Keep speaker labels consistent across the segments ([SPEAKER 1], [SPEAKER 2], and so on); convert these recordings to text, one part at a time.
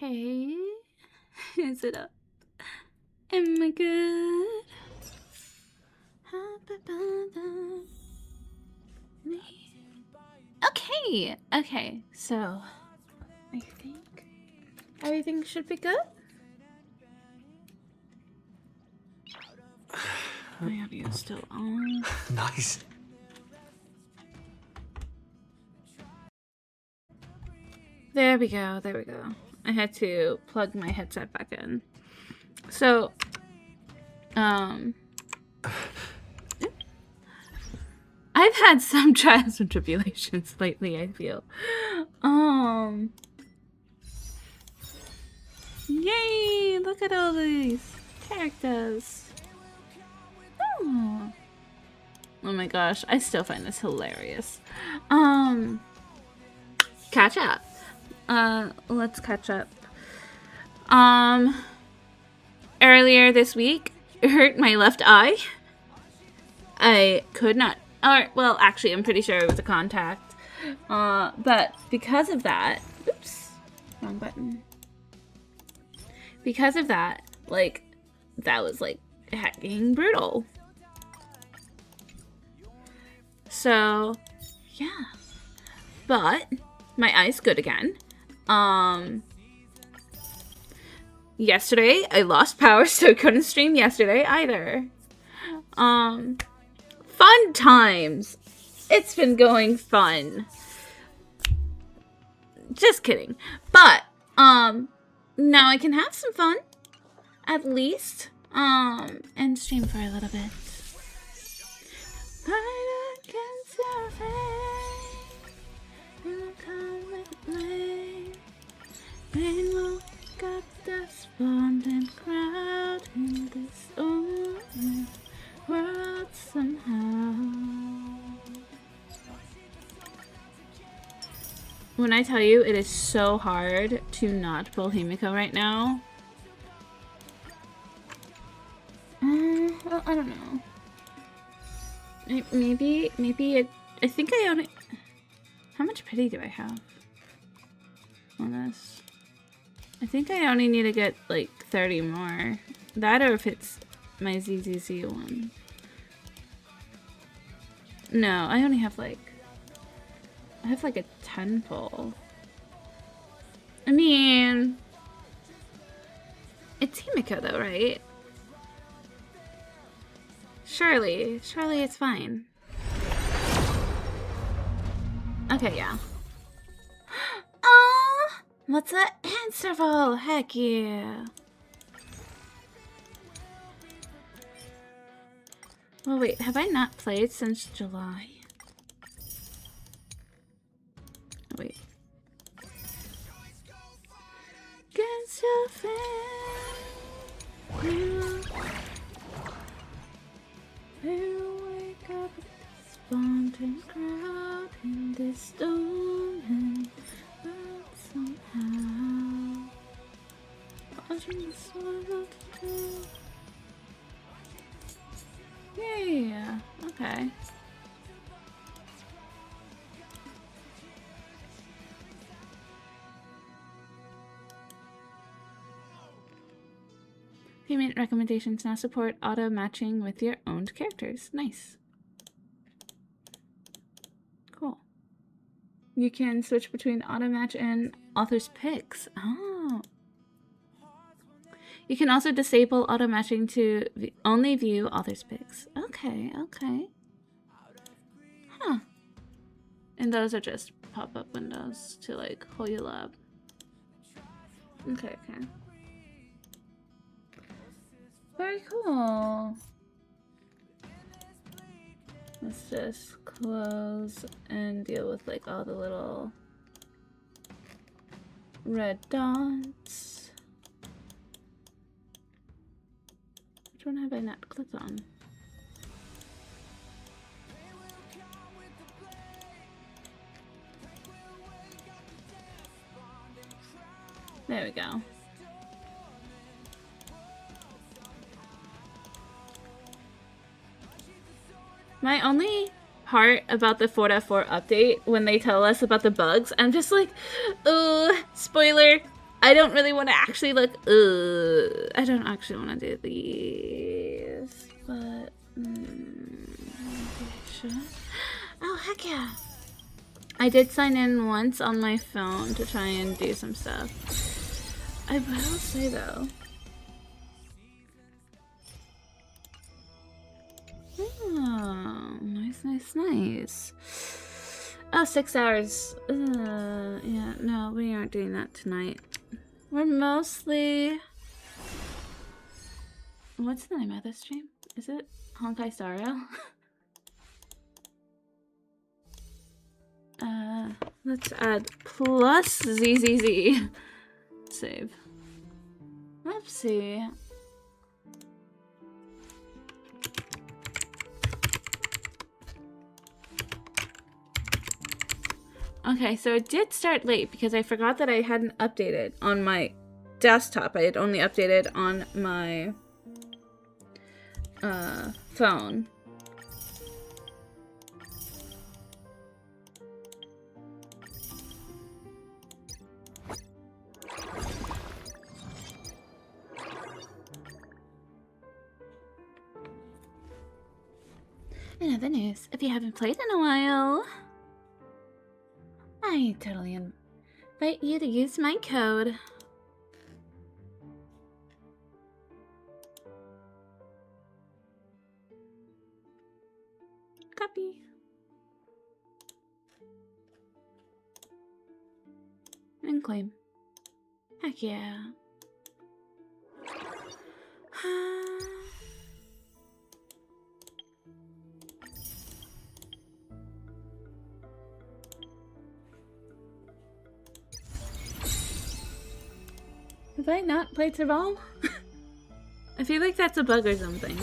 [SPEAKER 1] okay. Is it up? Am I good? Okay, okay, so I think everything should be good. My audio is still on.
[SPEAKER 2] Nice.
[SPEAKER 1] There we go, there we go. I had to plug my headset back in. So, I've had some trials and tribulations lately, I feel. Yay! Look at all these characters. Oh my gosh, I still find this hilarious. Catch up. Let's catch up. Earlier this week, it hurt my left eye. I could not, well, actually, I'm pretty sure it was a contact. But because of that, oops, wrong button. Because of that, like, that was, like, hecking brutal. So, yeah. But my eye's good again. Yesterday I lost power, so I couldn't stream yesterday either. Fun times. It's been going fun. Just kidding. But, now I can have some fun. At least. And stream for a little bit. Right against your face. You come with me. Rain woke up the spontan crowd in this open world somehow. When I tell you it is so hard to not pull Himiko right now. Well, I don't know. Maybe it, I think I only... How much pity do I have on this? I think I only need to get like 30 more. That or if it's my ZZZ one. No, I only have like... I have like a 10 pull. I mean... It's Himiko though, right? Surely it's fine. Okay, yeah. Oh, what's that interval? Heck yeah. Well, wait, have I not played since July? Oh, wait. Against your face. You wake up with this spontan crowd in this storm and somehow watching the swallow through. Yeah, okay. Payment recommendations now support auto matching with your owned characters. Nice. Cool. You can switch between auto match and author's picks. Oh. You can also disable auto matching to only view author's picks. Okay, okay. Huh. And those are just pop-up windows to like Hoya Lab. Okay, okay. Very cool. Let's just close and deal with like all the little red dots. Which one have I not clicked on? There we go. My only part about the 4.4 update, when they tell us about the bugs, I'm just like, ooh, spoiler, I don't really want to actually look. I don't actually want to do these, but should I? Oh heck yeah! I did sign in once on my phone to try and do some stuff. I will say though. Oh, nice. Oh, 6 hours. Yeah, no, we aren't doing that tonight. We're mostly... What's the name of this stream? Is it Honkai Star Rail? Let's add plus ZZZ. Save. Oopsie. Okay, so it did start late because I forgot that I hadn't updated on my desktop. I had only updated on my phone. In other news, if you haven't played in a while, I totally invite you to use my code. Copy. And claim. Heck yeah. Have I not played Survival? I feel like that's a bug or something.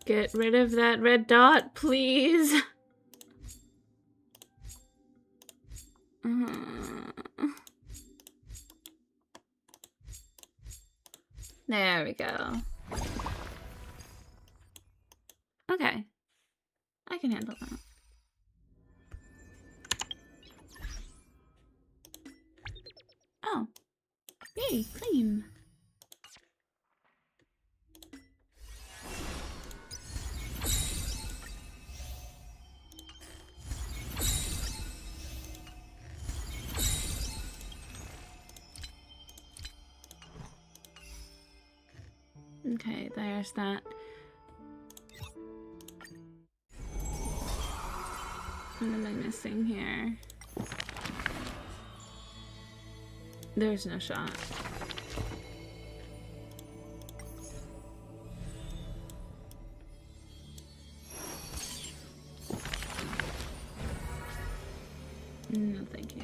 [SPEAKER 1] Get rid of that red dot, please. There we go. Okay. I can handle that. Oh. Yay, claim. Okay, there's that. What am I missing here? There's no shot. No, thank you.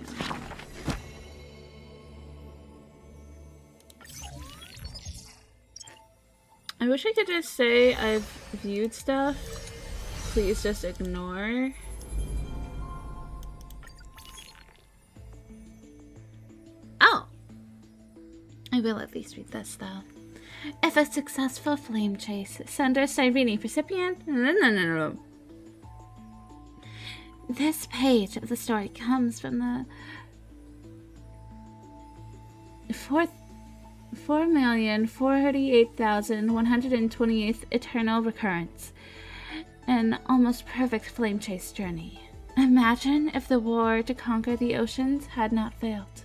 [SPEAKER 1] I wish I could just say I've viewed stuff. Please just ignore. Oh! I will at least read this though. If a successful flame chase, sender Cyrene recipient. No. This page of the story comes from the 4,448,128th eternal recurrence. An almost perfect flame chase journey. Imagine if the war to conquer the oceans had not failed.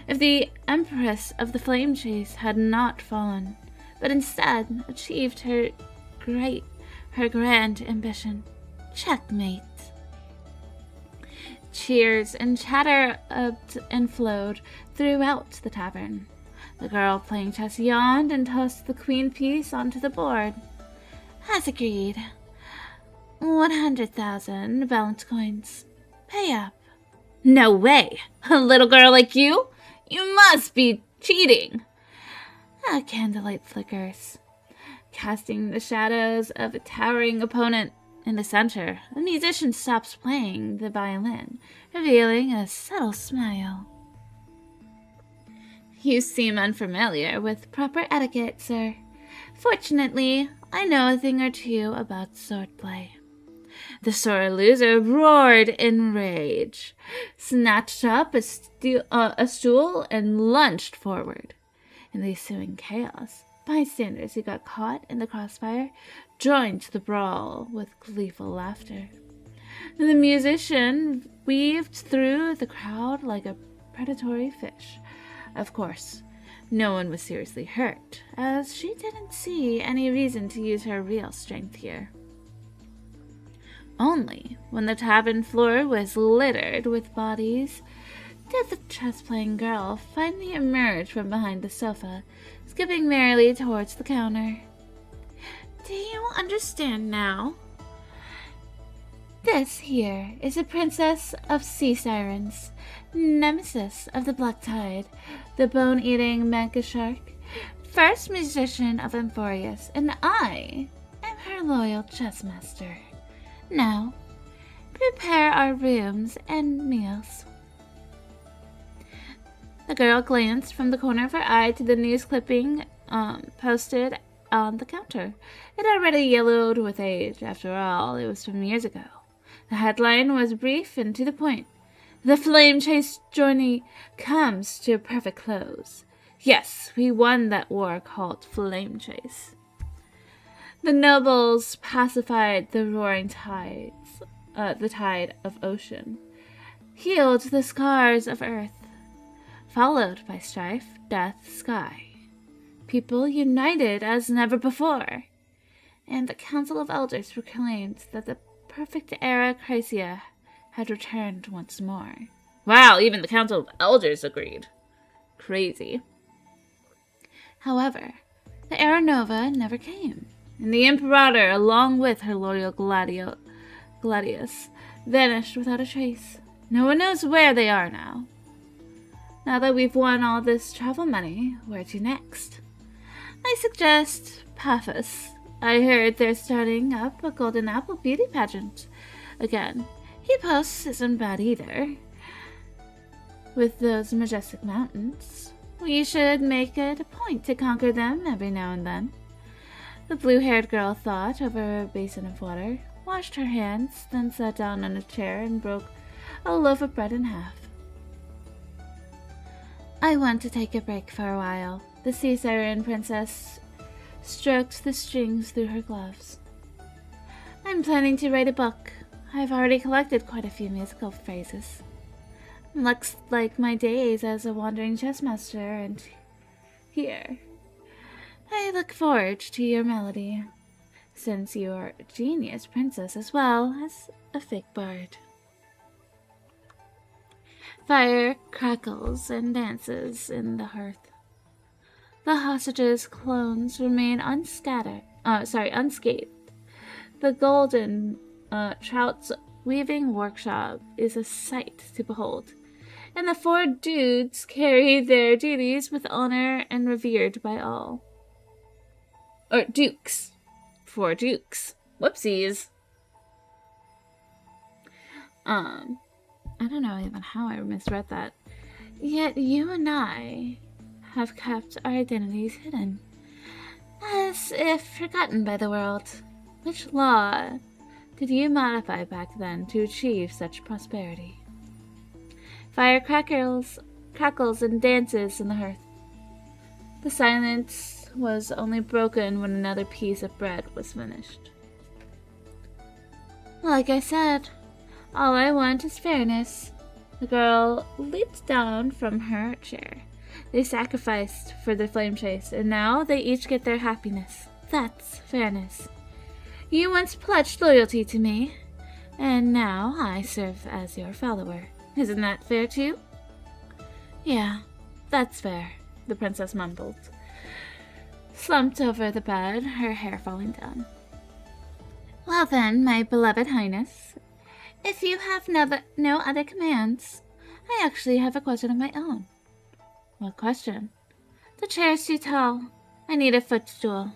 [SPEAKER 1] If the Empress of the Flame Chase had not fallen, but instead achieved her grand ambition. Checkmate. Cheers and chatter ebbed and flowed throughout the tavern. The girl playing chess yawned and tossed the queen piece onto the board. As agreed. 100,000 balance coins. Pay up. No way! A little girl like you? You must be cheating! A candlelight flickers, casting the shadows of a towering opponent In the center, the musician stops playing the violin, revealing a subtle smile. You seem unfamiliar with proper etiquette, sir. Fortunately, I know a thing or two about swordplay. The sore loser roared in rage, snatched up a stool, and lunged forward. In the ensuing chaos, bystanders who got caught in the crossfire joined the brawl with gleeful laughter. The musician weaved through the crowd like a predatory fish. Of course, no one was seriously hurt, as she didn't see any reason to use her real strength here. Only when the tavern floor was littered with bodies did the chess-playing girl finally emerge from behind the sofa, skipping merrily towards the counter. Do you understand now? This here is a princess of sea sirens, nemesis of the black tide, the bone-eating mega shark, first musician of Amphorius, and I am her loyal chess master. Now, prepare our rooms and meals. The girl glanced from the corner of her eye to the news clipping posted on the counter. It already yellowed with age. After all, it was from years ago. The headline was brief and to the point. The flame chase journey comes to a perfect close. Yes, we won that war called Flame Chase. The nobles pacified the roaring tides, the tide of ocean, healed the scars of earth, followed by strife, death, sky. People united as never before, and the Council of Elders proclaimed that the perfect era Chrysia had returned once more. Wow, even the Council of Elders agreed. Crazy. However, the Era Nova never came, and the Imperator, along with her loyal Gladius, vanished without a trace. No one knows where they are now. Now that we've won all this travel money, where to next? I suggest Paphos. I heard they're starting up a Golden Apple beauty pageant. Again, he posts isn't bad either. With those majestic mountains, we should make it a point to conquer them every now and then. The blue-haired girl thought over a basin of water, washed her hands, then sat down on a chair and broke a loaf of bread in half. I want to take a break for a while. The sea siren princess stroked the strings through her gloves. I'm planning to write a book. I've already collected quite a few musical phrases. Looks like my days as a wandering chess master and here. I look forward to your melody, since you're a genius princess as well as a fake bard. Fire crackles and dances in the hearth. The hostages' clones remain unscathed. The golden trout's weaving workshop is a sight to behold, and the 4 dudes carry their duties with honor and revered by all. Or dukes. 4 dukes. Whoopsies. I don't know even how I misread that. Yet you and I have kept our identities hidden, as if forgotten by the world. Which law did you modify back then to achieve such prosperity? Fire crackles and dances in the hearth. The silence was only broken when another piece of bread was finished. Like I said, all I want is fairness. The girl leaped down from her chair. They sacrificed for the flame chase, and now they each get their happiness. That's fairness. You once pledged loyalty to me, and now I serve as your follower. Isn't that fair too? Yeah, that's fair, the princess mumbled, slumped over the bed, her hair falling down. Well then, my beloved highness, if you have no other commands, I actually have a question of my own. What question? The chair's too tall. I need a footstool.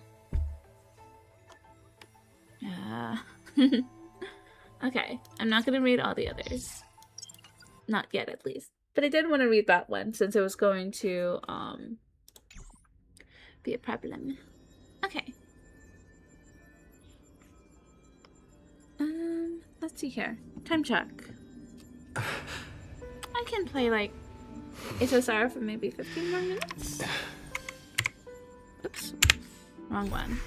[SPEAKER 1] Okay, I'm not gonna read all the others. Not yet, at least. But I did want to read that one since it was going to be a problem. Okay. Let's see here. Time check. I can play like HSR for maybe 15 more minutes. Oops. Wrong one.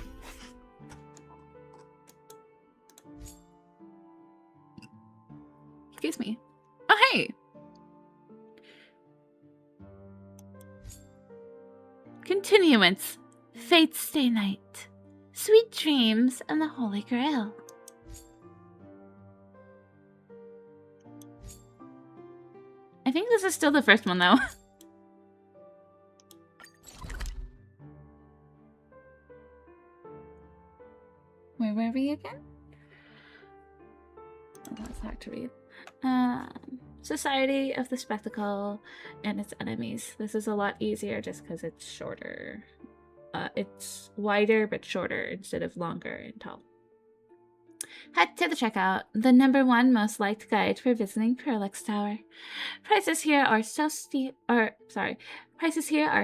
[SPEAKER 1] Excuse me. Oh, hey! Continuance. Fate's Stay Night. Sweet dreams and the Holy Grail. I think this is still the first one, though. Where were we again? Oh, that's hard to read. Society of the Spectacle and its enemies. This is a lot easier just because it's shorter. It's wider but shorter instead of longer and tall. Head to the checkout, the #1 most liked guide for visiting Perlex Tower. Prices here are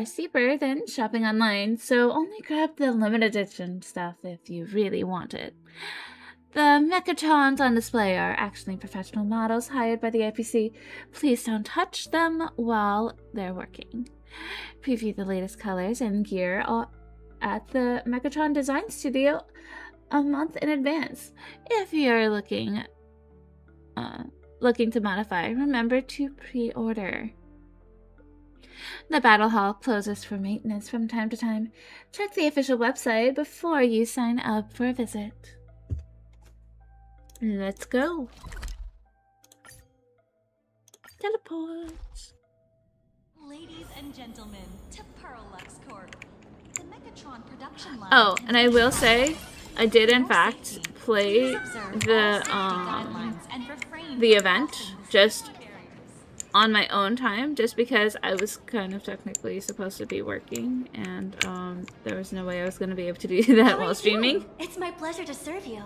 [SPEAKER 1] steeper than shopping online, so only grab the limited edition stuff if you really want it. The Mechatrons on display are actually professional models hired by the APC. Please don't touch them while they're working. Preview the latest colors and gear at the Mechatron Design Studio a month in advance. If you're looking to modify, remember to pre-order. The Battle Hall closes for maintenance from time to time. Check the official website before you sign up for a visit. Let's go. Teleport.
[SPEAKER 2] Ladies and gentlemen, to Perlux Corp. The Mechatron production line.
[SPEAKER 1] Oh, and I will say, I did in fact play the event just on my own time, just because I was kind of technically supposed to be working, and there was no way I was going to be able to do that while streaming.
[SPEAKER 2] It's my pleasure to serve you.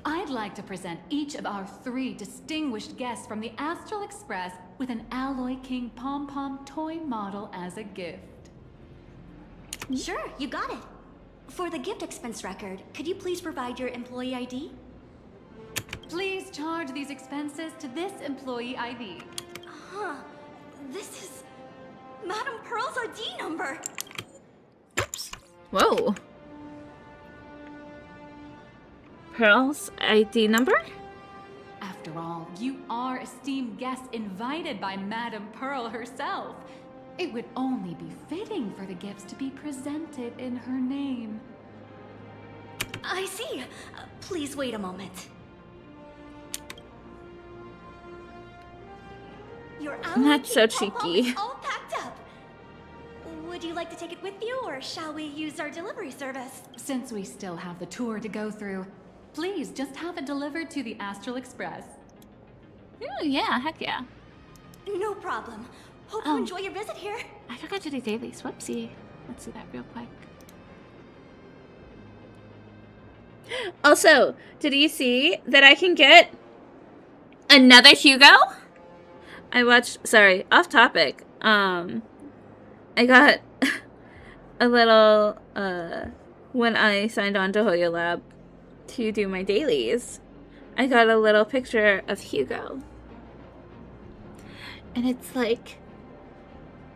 [SPEAKER 3] I'd like to present each of our 3 distinguished guests from the Astral Express with an Alloy King pom-pom toy model as a gift.
[SPEAKER 2] Sure, you got it. For the gift expense record, could you please provide your employee ID?
[SPEAKER 3] Please charge these expenses to this employee ID.
[SPEAKER 2] Huh. This is Madame Pearl's ID number.
[SPEAKER 1] Oops. Whoa. Pearl's ID number?
[SPEAKER 3] After all, you are esteemed guests invited by Madame Pearl herself. It would only be fitting for the gifts to be presented in her name.
[SPEAKER 2] I see. Please wait a moment. Your
[SPEAKER 1] That's so cheeky.
[SPEAKER 2] All packed up. Would you like to take it with you, or shall we use our delivery service?
[SPEAKER 3] Since we still have the tour to go through, please just have it delivered to the Astral Express.
[SPEAKER 1] Oh, yeah, heck yeah.
[SPEAKER 2] No problem. Hope you enjoy your visit here.
[SPEAKER 1] I forgot to do dailies. Whoopsie. Let's do that real quick. Also, did you see that I can get another Hugo? I watched, sorry, off topic. I got a little, when I signed on to Hoya Lab to do my dailies, I got a little picture of Hugo. And it's like,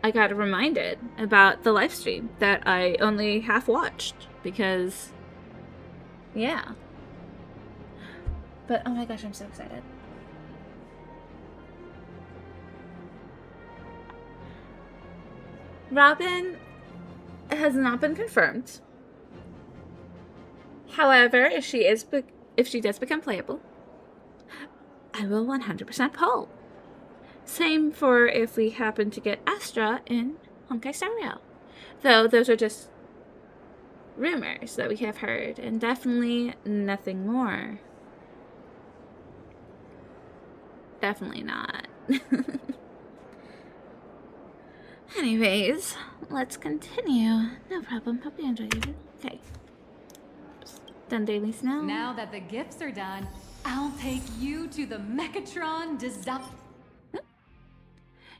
[SPEAKER 1] I got reminded about the live stream that I only half watched because, yeah. But oh my gosh, I'm so excited. Robin has not been confirmed. However, if she does become playable, I will 100% pull. Same for if we happen to get Astra in Honkai Star Rail. Though those are just rumors that we have heard, and definitely nothing more. Definitely not. Anyways, let's continue. No problem. Hope you enjoyed it. Okay. Done dailies now.
[SPEAKER 3] Now that the gifts are done, I'll take you to the Mechatron Design.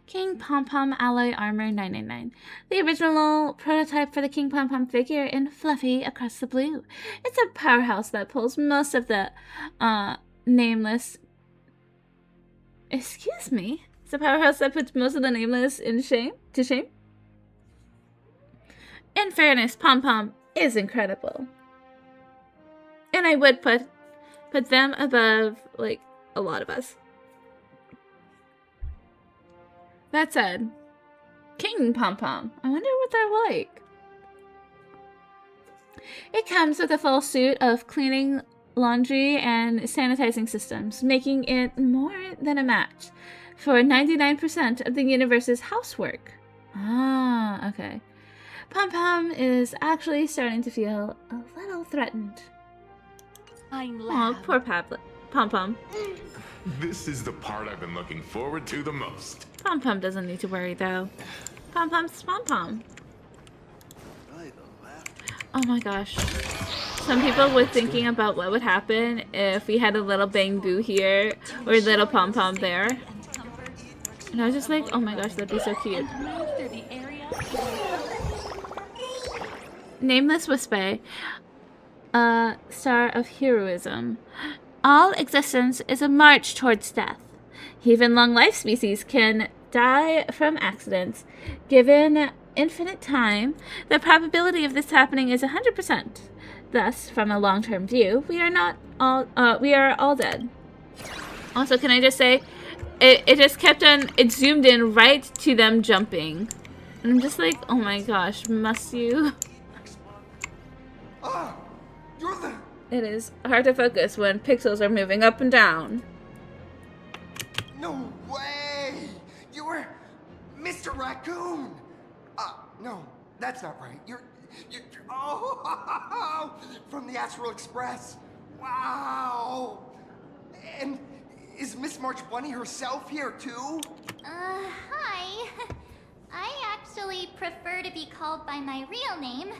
[SPEAKER 1] King Pom Pom Alloy Armor 999. The original prototype for the King Pom Pom figure in Fluffy Across the Blue. It's a powerhouse that pulls most of the nameless. Excuse me? It's a powerhouse that puts most of the nameless to shame? In fairness, Pom Pom is incredible. And I would put them above, like, a lot of us. That said, King Pom Pom, I wonder what they're like. It comes with a full suit of cleaning, laundry, and sanitizing systems, making it more than a match for 99% of the universe's housework. Ah, okay. Pom Pom is actually starting to feel a little threatened. Aw, poor Pom Pom.
[SPEAKER 4] This is the part I've been looking forward to the most.
[SPEAKER 1] Pom Pom doesn't need to worry though. Pom Pom's Pom Pom. Oh my gosh. Some people were thinking about what would happen if we had a little Bang Boo here or a little Pom Pom there. And I was just like, oh my gosh, that'd be so cute. Nameless Wispe, a star of heroism. All existence is a march towards death. Even long-life species can die from accidents. Given infinite time, the probability of this happening is 100%. Thus, from a long-term view, we are all dead. Also, can I just say, it just kept on, it zoomed in right to them jumping. And I'm just like, oh my gosh, must you?
[SPEAKER 5] You're the...
[SPEAKER 1] It is hard to focus when pixels are moving up and down.
[SPEAKER 5] No way! You were Mr. Raccoon! No, that's not right. You're oh, from the Astral Express. Wow! And is Miss March Bunny herself here too?
[SPEAKER 6] Hi. I actually prefer to be called by my real name,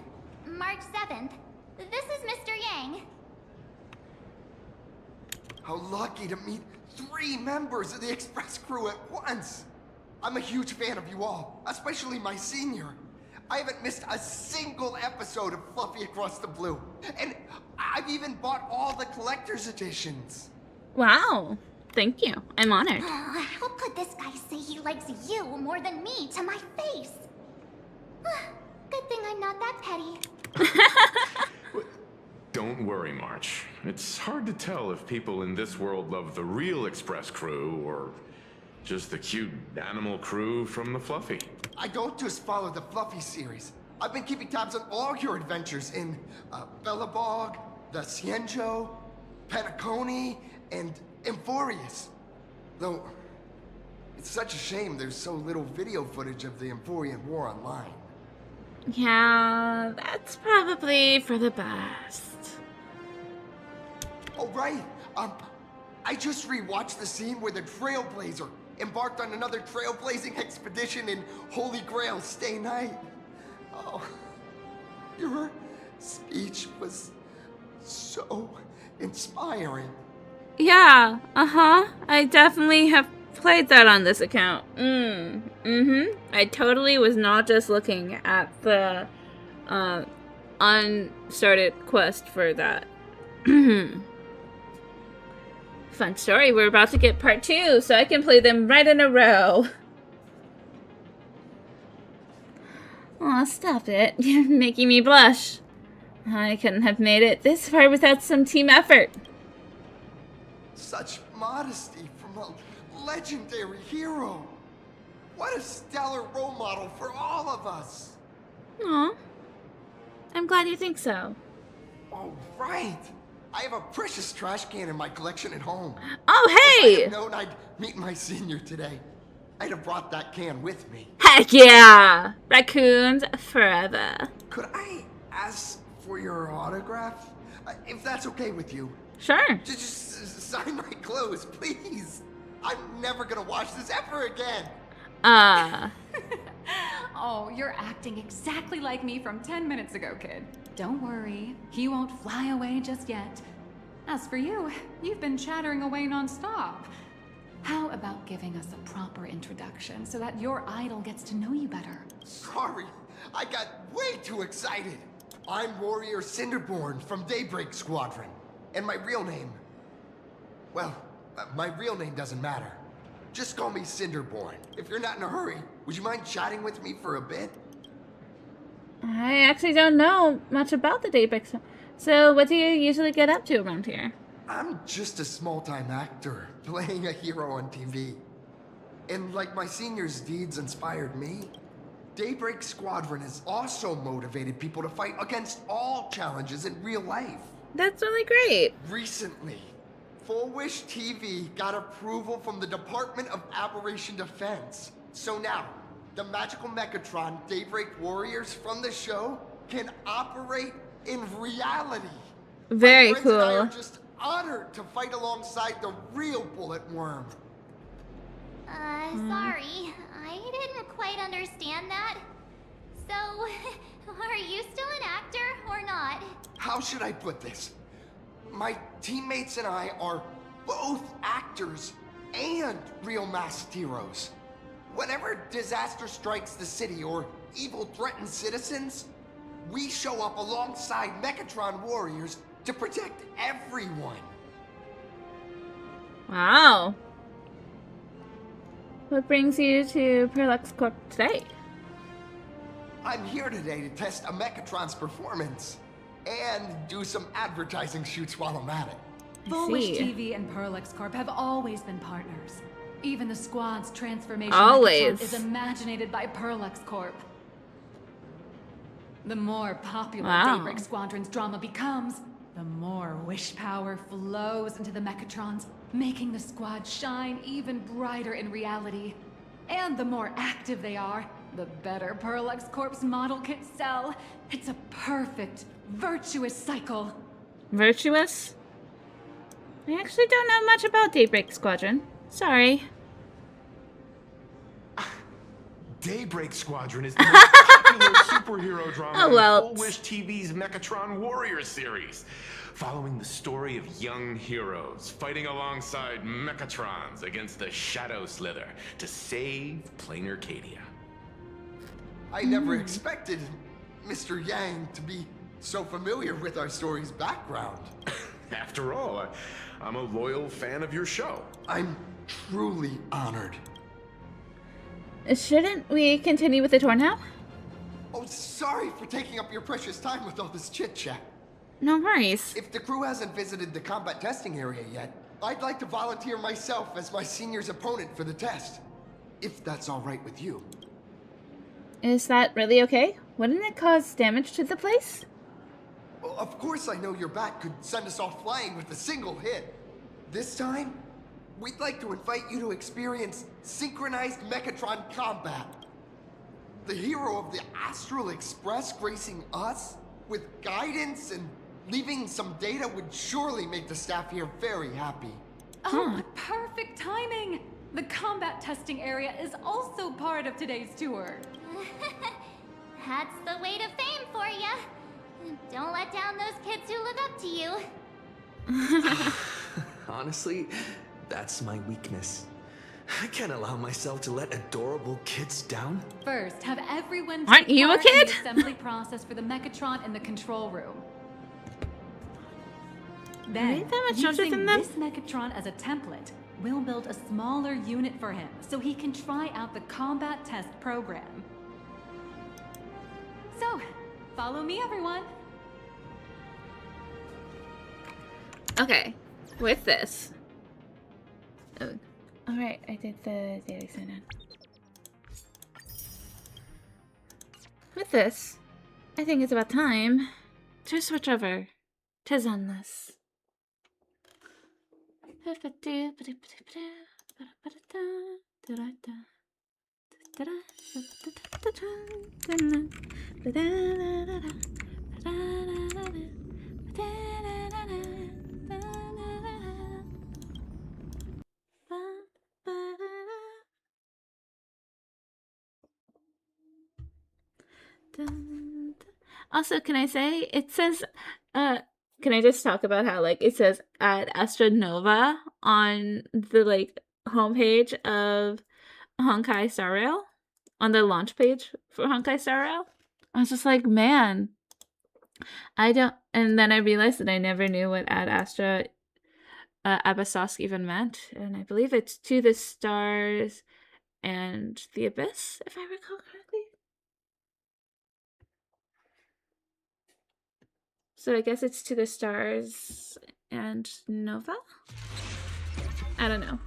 [SPEAKER 6] March 7th. This is Mr. Yang.
[SPEAKER 5] How lucky to meet 3 members of the Express crew at once. I'm a huge fan of you all, especially my senior. I haven't missed a single episode of Fluffy Across the Blue. And I've even bought all the collector's editions.
[SPEAKER 1] Wow. Thank you. I'm honored.
[SPEAKER 6] How could this guy say he likes you more than me to my face? Good thing I'm not that petty.
[SPEAKER 4] Don't worry, March. It's hard to tell if people in this world love the real Express crew or just the cute animal crew from the Fluffy.
[SPEAKER 5] I don't just follow the Fluffy series. I've been keeping tabs on all your adventures in Bellabog, the Cienjo, Penacony, and Emphorius. Though, it's such a shame there's so little video footage of the Emphorian War online.
[SPEAKER 1] Yeah, that's probably for the best.
[SPEAKER 5] Oh, right. I just rewatched the scene where the Trailblazer embarked on another trailblazing expedition in Holy Grail Stay Night. Oh, your speech was so inspiring.
[SPEAKER 1] Yeah, I definitely have played that on this account. I totally was not just looking at the unstarted quest for that. Fun story, we're about to get part 2, so I can play them right in a row. Aw, stop it. You're making me blush. I couldn't have made it this far without some team effort.
[SPEAKER 5] Such modesty from a legendary hero. What a stellar role model for all of us.
[SPEAKER 1] Aw. I'm glad you think so.
[SPEAKER 5] Oh, right. I have a precious trash can in my collection at home.
[SPEAKER 1] Oh,
[SPEAKER 5] If I
[SPEAKER 1] hey!
[SPEAKER 5] had known I'd meet my senior today, I'd have brought that can with me.
[SPEAKER 1] Heck yeah! Raccoons forever.
[SPEAKER 5] Could I ask for your autograph? If that's okay with you.
[SPEAKER 1] Sure.
[SPEAKER 5] Just sign my clothes, please. I'm never gonna watch this ever again.
[SPEAKER 3] Oh, you're acting exactly like me from 10 minutes ago, kid. Don't worry, he won't fly away just yet. As for you, you've been chattering away non-stop. How about giving us a proper introduction so that your idol gets to know you better?
[SPEAKER 5] Sorry, I got way too excited. I'm Warrior Cinderborn from Daybreak Squadron. And my real name... Well, my real name doesn't matter. Just call me Cinderborn. If you're not in a hurry, would you mind chatting with me for a bit?
[SPEAKER 1] I actually don't know much about the Daybreak. So what do you usually get up to around here?
[SPEAKER 5] I'm just a small-time actor, playing a hero on TV. And like my senior's deeds inspired me, Daybreak Squadron has also motivated people to fight against all challenges in real life.
[SPEAKER 1] That's really great.
[SPEAKER 5] Recently, Full Wish TV got approval from the Department of Aberration Defense. So now, the magical Mechatron Daybreak Warriors from the show can operate in reality.
[SPEAKER 1] Very
[SPEAKER 5] My friends and I are
[SPEAKER 1] cool.
[SPEAKER 5] just honored to fight alongside the real Bullet Worm.
[SPEAKER 6] Sorry. I didn't quite understand that. So, are you still an actor or not?
[SPEAKER 5] How should I put this? My teammates and I are both actors and real masked heroes. Whenever disaster strikes the city or evil threatens citizens, we show up alongside Mechatron warriors to protect everyone.
[SPEAKER 1] Wow. What brings you to Perlux Corp today?
[SPEAKER 5] I'm here today to test a Mechatron's performance and do some advertising shoots while I'm at it.
[SPEAKER 3] Full Wish
[SPEAKER 1] see.
[SPEAKER 3] TV and Perlux Corp have always been partners. Even the squad's transformation
[SPEAKER 1] Always.
[SPEAKER 3] Mechatron is imaginated by Perlux Corp. The more popular
[SPEAKER 1] Wow.
[SPEAKER 3] Daybreak Squadron's drama becomes, the more wish power flows into the Mechatrons, making the squad shine even brighter in reality. And the more active they are, the better Perlux Corp's model can sell. It's a perfect, virtuous cycle.
[SPEAKER 1] Virtuous? I actually don't know much about Daybreak Squadron. Sorry.
[SPEAKER 4] Daybreak Squadron is the most popular superhero drama
[SPEAKER 1] Oh, well.
[SPEAKER 4] in Full Wish TV's Mechatron Warrior series, following the story of young heroes fighting alongside Mechatrons against the Shadow Slither to save Plain Arcadia.
[SPEAKER 5] I never expected Mr. Yang to be so familiar with our story's background.
[SPEAKER 4] After all, I'm a loyal fan of your show.
[SPEAKER 5] I'm truly honored.
[SPEAKER 1] Shouldn't we continue with the tour now?
[SPEAKER 5] Oh, sorry for taking up your precious time with all this chit-chat.
[SPEAKER 1] No worries.
[SPEAKER 5] If the crew hasn't visited the combat testing area yet, I'd like to volunteer myself as my senior's opponent for the test. If that's all right with you.
[SPEAKER 1] Is that really okay? Wouldn't it cause damage to the place?
[SPEAKER 5] Well, of course I know your bat could send us all flying with a single hit. This time, we'd like to invite you to experience synchronized Mechatron combat. The hero of the Astral Express gracing us with guidance and leaving some data would surely make the staff here very happy.
[SPEAKER 3] Oh, perfect timing! The combat testing area is also part of today's tour.
[SPEAKER 6] That's the way to fame for you. Don't let down those kids who look up to you.
[SPEAKER 7] Honestly, that's my weakness. I can't allow myself to let adorable kids down.
[SPEAKER 3] First, have everyone
[SPEAKER 1] Aren't
[SPEAKER 3] take
[SPEAKER 1] you a
[SPEAKER 3] part in
[SPEAKER 1] kid?
[SPEAKER 3] the assembly process for the Mechatron in the control room. Then,
[SPEAKER 1] you that much older
[SPEAKER 3] using
[SPEAKER 1] than them?
[SPEAKER 3] this Mechatron as a template, we'll build a smaller unit for him so he can try out the combat test program. So, follow me, everyone.
[SPEAKER 1] Okay, with this. Oh, alright, I did the daily sign in. With this, I think it's about time to switch over to Zenless. Also, can I say, it says, can I just talk about how like it says at Astronova on the like homepage of Honkai Star Rail, on the launch page for Honkai Star Rail? I was just like, man, I don't. And then I realized that I never knew what Ad Astra Abyssosque even meant, and I believe it's to the stars and the abyss, if I recall correctly. So I guess it's to the stars and Nova? I don't know.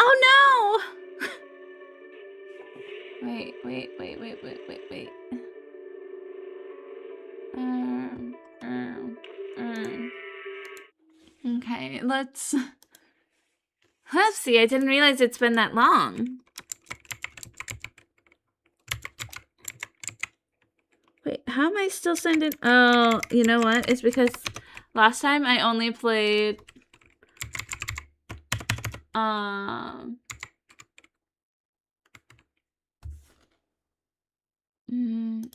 [SPEAKER 1] Oh no! Wait. Okay, let's see. I didn't realize it's been that long. Wait, how am I still sending? Oh, you know what? It's because last time I only played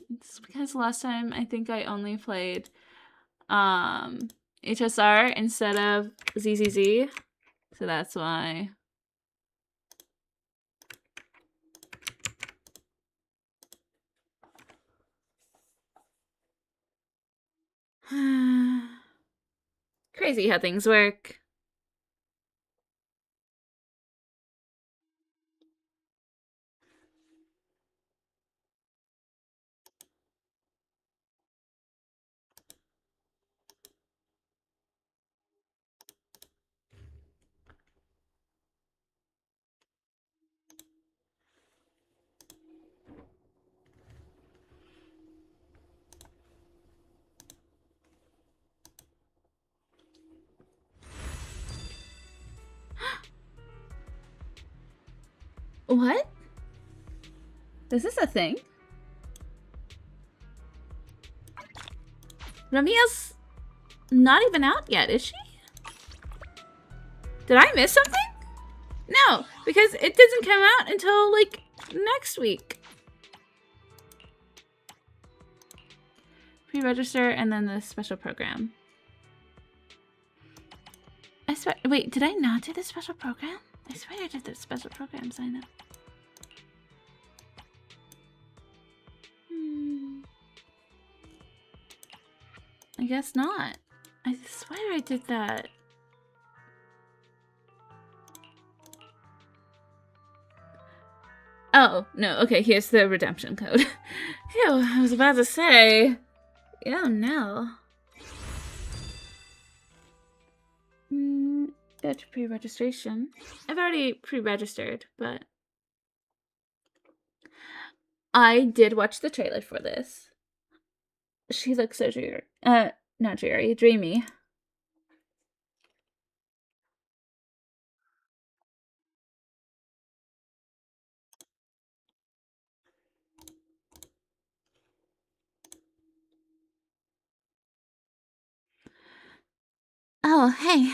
[SPEAKER 1] it's because last time I think I only played HSR instead of ZZZ. So that's why. Crazy how things work. What? Is this a thing? Ramia's not even out yet, is she? Did I miss something? No, because it doesn't come out until, like, next week. Pre-register and then the special program. I swear, wait, did I not do the special program? I swear I did the special program sign up. I guess not. I swear I did that. Oh, no, okay, here's the redemption code. Phew, I was about to say. Oh, no. Go to pre-registration. I've already pre-registered, but I did watch the trailer for this. She looks so dreary. Not dreary, dreamy. Oh, hey.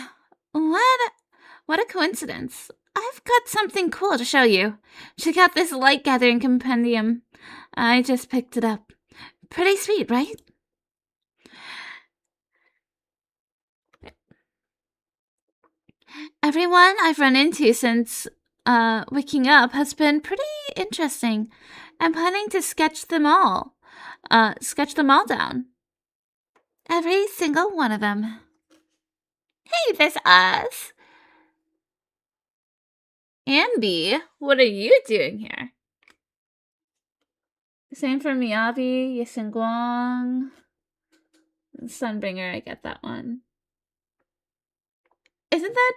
[SPEAKER 1] What a coincidence. I've got something cool to show you. Check out this light gathering compendium. I just picked it up. Pretty sweet, right? Everyone I've run into since waking up has been pretty interesting. I'm planning to sketch them all down. Every single one of them. Hey, there's us. Ambi, what are you doing here? Same for Miyabi, Yasengguang, Sunbringer, I get that one. Isn't that...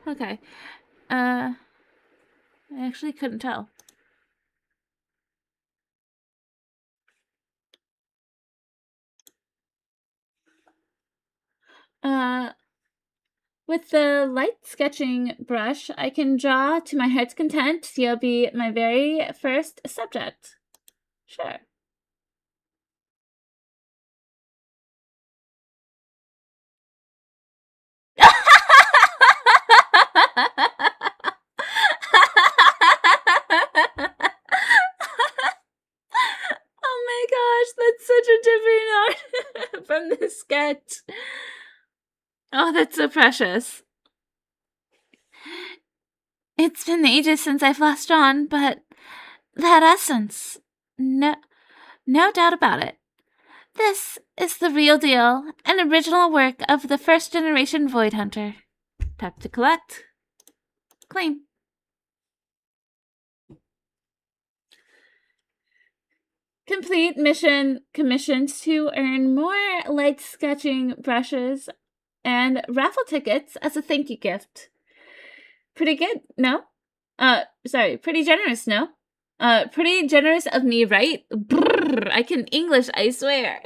[SPEAKER 1] Okay. I actually couldn't tell. With the light sketching brush, I can draw to my heart's content. You'll be my very first subject. Sure. Oh my gosh, that's such a different art from the sketch. Oh, that's so precious. It's been ages since I've last drawn, but that essence, no doubt about it. This is the real deal, an original work of the first generation Void Hunter. Tap to collect. Claim. Complete mission commissions to earn more light sketching brushes and raffle tickets as a thank you gift. Pretty good, no? Sorry, pretty generous, no? Pretty generous of me, right? Brrr, I can English, I swear.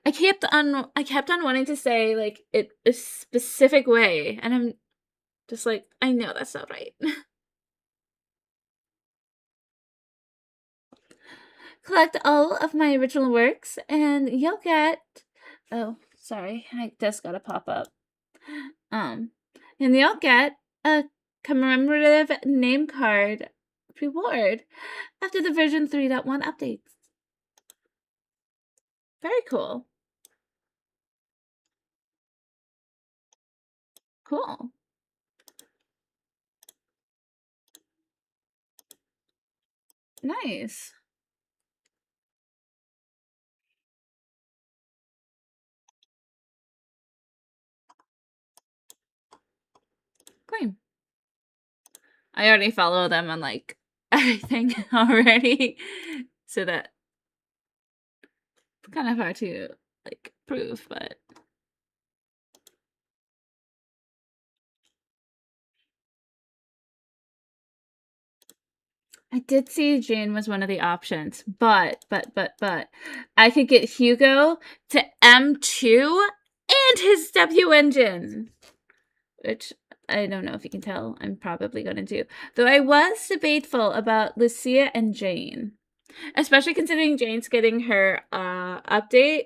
[SPEAKER 1] I kept on wanting to say like it a specific way, and I'm just like, I know that's not right. Collect all of my original works, and you'll get. Oh, sorry, I just got a pop up. And you'll get a commemorative name card reward after the version 3.1 updates. Very cool. Cool. Nice. Claim. I already follow them on like everything already, so that it's kind of hard to like prove, but I did see Jane was one of the options, but I could get Hugo to M2 and his W engine, which I don't know if you can tell I'm probably going to do. Though I was debateful about Lucia and Jane, especially considering Jane's getting her update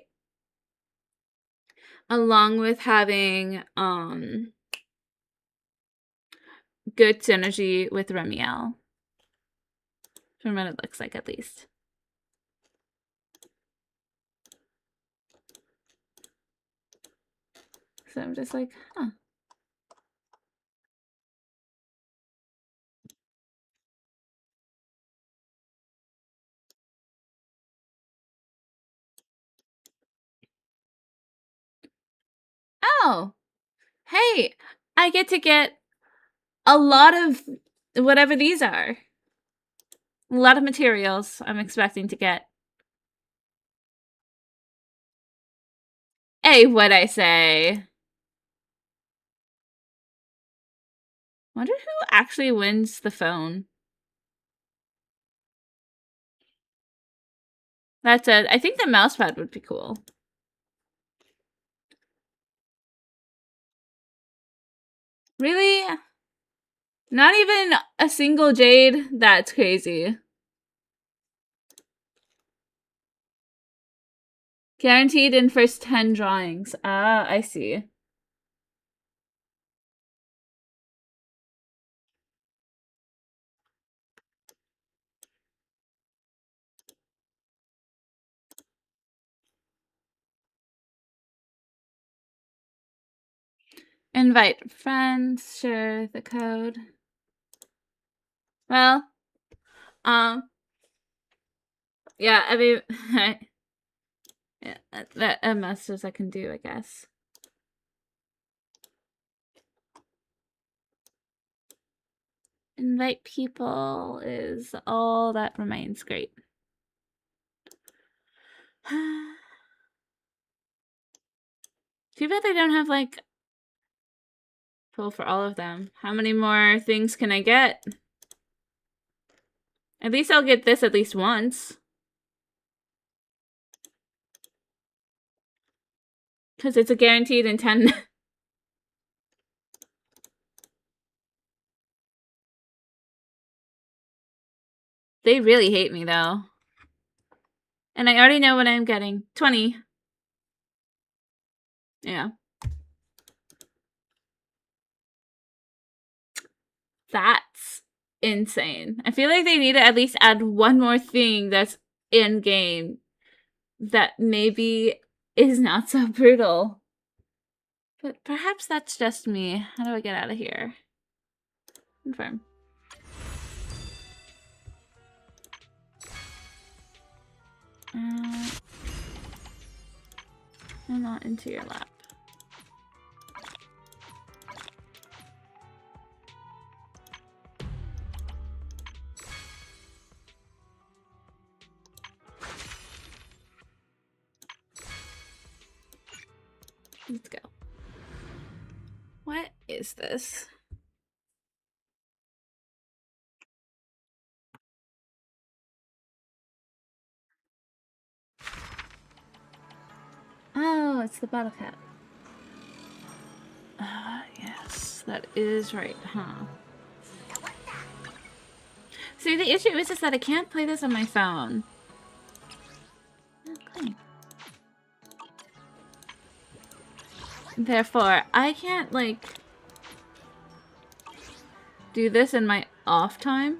[SPEAKER 1] along with having good synergy with Remiel. From what it looks like, at least. So I'm just like, huh. Oh, hey, I get to get a lot of whatever these are. A lot of materials I'm expecting to get. Hey, what'd I say? Wonder who actually wins the phone. That's it. I think the mousepad would be cool. Really? Not even a single jade? That's crazy. Guaranteed in first 10 drawings. Ah, I see. Invite friends, share the code. Well, yeah, I mean, yeah, that as much as I can do, I guess. Invite people is all that remains. Great. Too bad they don't have, like, pull for all of them. How many more things can I get? At least I'll get this at least once. Because it's a guaranteed in 10. They really hate me, though. And I already know what I'm getting. 20. Yeah. That's insane. I feel like they need to at least add one more thing that's in game that maybe is not so brutal. But perhaps that's just me. How do I get out of here? Confirm. I'm not into your lap. Let's go. What is this? Oh, it's the bottle cap. Yes, that is right, huh? See, the issue is just that I can't play this on my phone. Okay. Therefore, I can't, like, do this in my off time.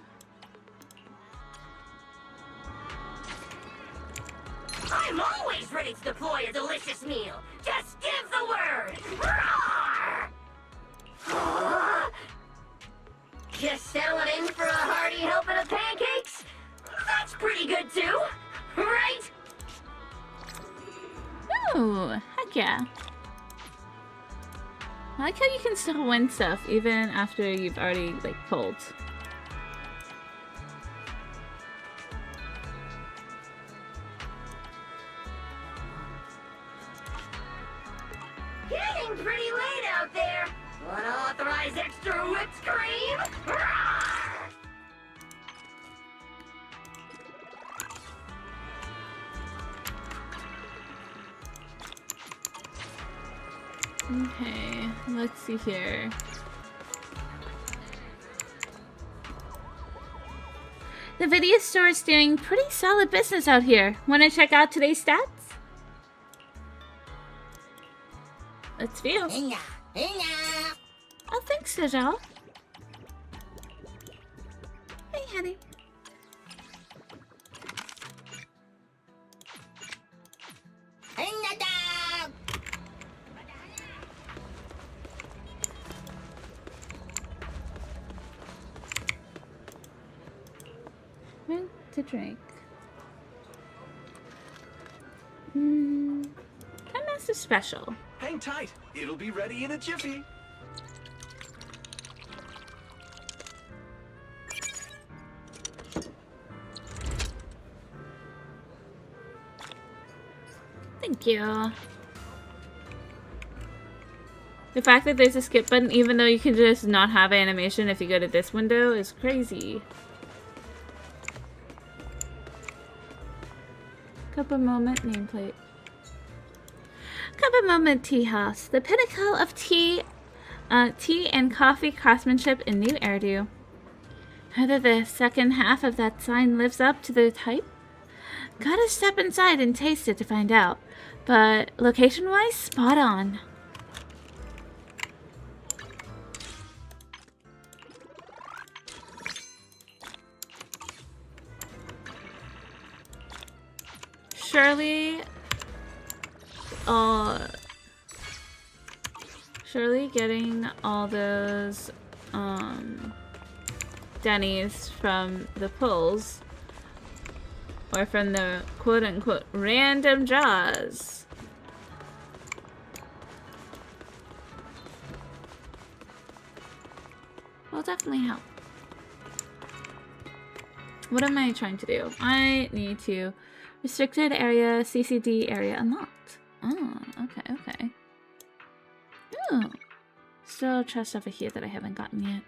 [SPEAKER 8] I'm always ready to deploy a delicious meal. Just give the word. Roar! Just settling in for a hearty helping of pancakes? That's pretty good too, right?
[SPEAKER 1] Ooh, heck yeah. I like how you can still win stuff even after you've already, like, pulled.
[SPEAKER 8] Getting pretty late out there. Wanna authorize extra whipped cream? Roar!
[SPEAKER 1] Okay, let's see here. The video store is doing pretty solid business out here. Want to check out today's stats? Let's view. Oh, thanks, Sajal. Hey, honey. Mint to drink. Master Special.
[SPEAKER 7] Hang tight. It'll be ready in a jiffy.
[SPEAKER 1] Thank you. The fact that there's a skip button, even though you can just not have animation if you go to this window, is crazy. Cup of Moment nameplate. Cup of Moment Tea House, the pinnacle of tea and coffee craftsmanship in New Eridu. Whether the second half of that sign lives up to the hype? Gotta step inside and taste it to find out. But location-wise, spot on. Surely getting all those Denny's from the pulls or from the quote-unquote random draws will definitely help. What am I trying to do? I need to restricted area, CCD area unlocked. Oh, okay, okay. Ooh. Still chest over here that I haven't gotten yet.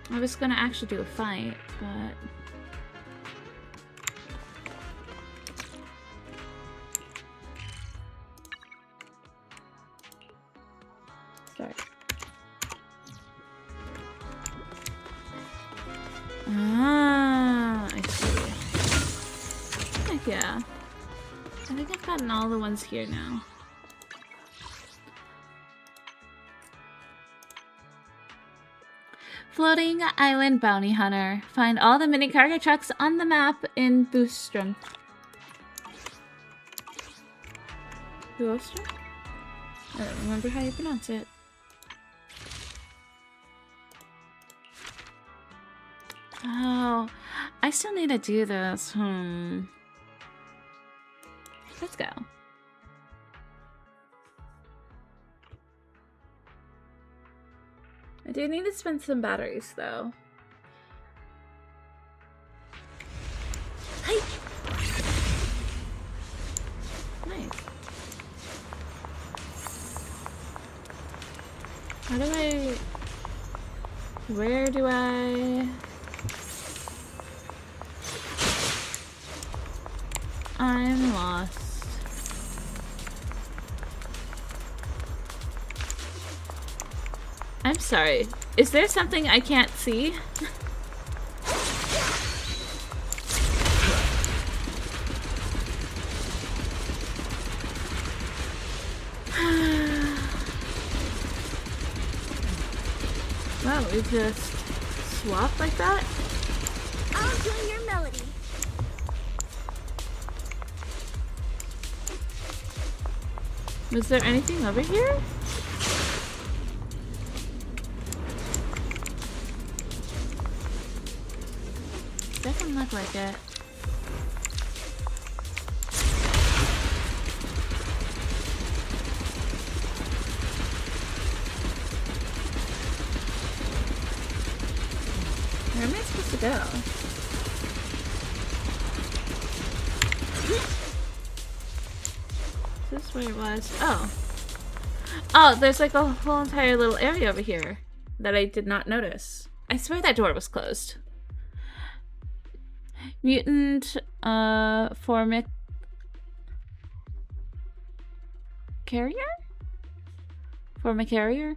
[SPEAKER 1] I was gonna actually do a fight, but... Sorry. Ah, I see. Heck yeah. I think I've gotten all the ones here now. Floating Island Bounty Hunter. Find all the mini cargo trucks on the map in Boostrom. Boostrom? I don't remember how you pronounce it. Oh, I still need to do this. Let's go. I do need to spend some batteries, though. Nice. How do I... Where do I... I'm lost. I'm sorry. Is there something I can't see? Wow, we just swap like that?
[SPEAKER 6] I'll join your melody.
[SPEAKER 1] Was there anything over here? Doesn't look like it. Where am I supposed to go? Is this where it was? Oh. Oh, there's like a whole entire little area over here that I did not notice. I swear that door was closed. Mutant, formic... carrier? Formicarrier?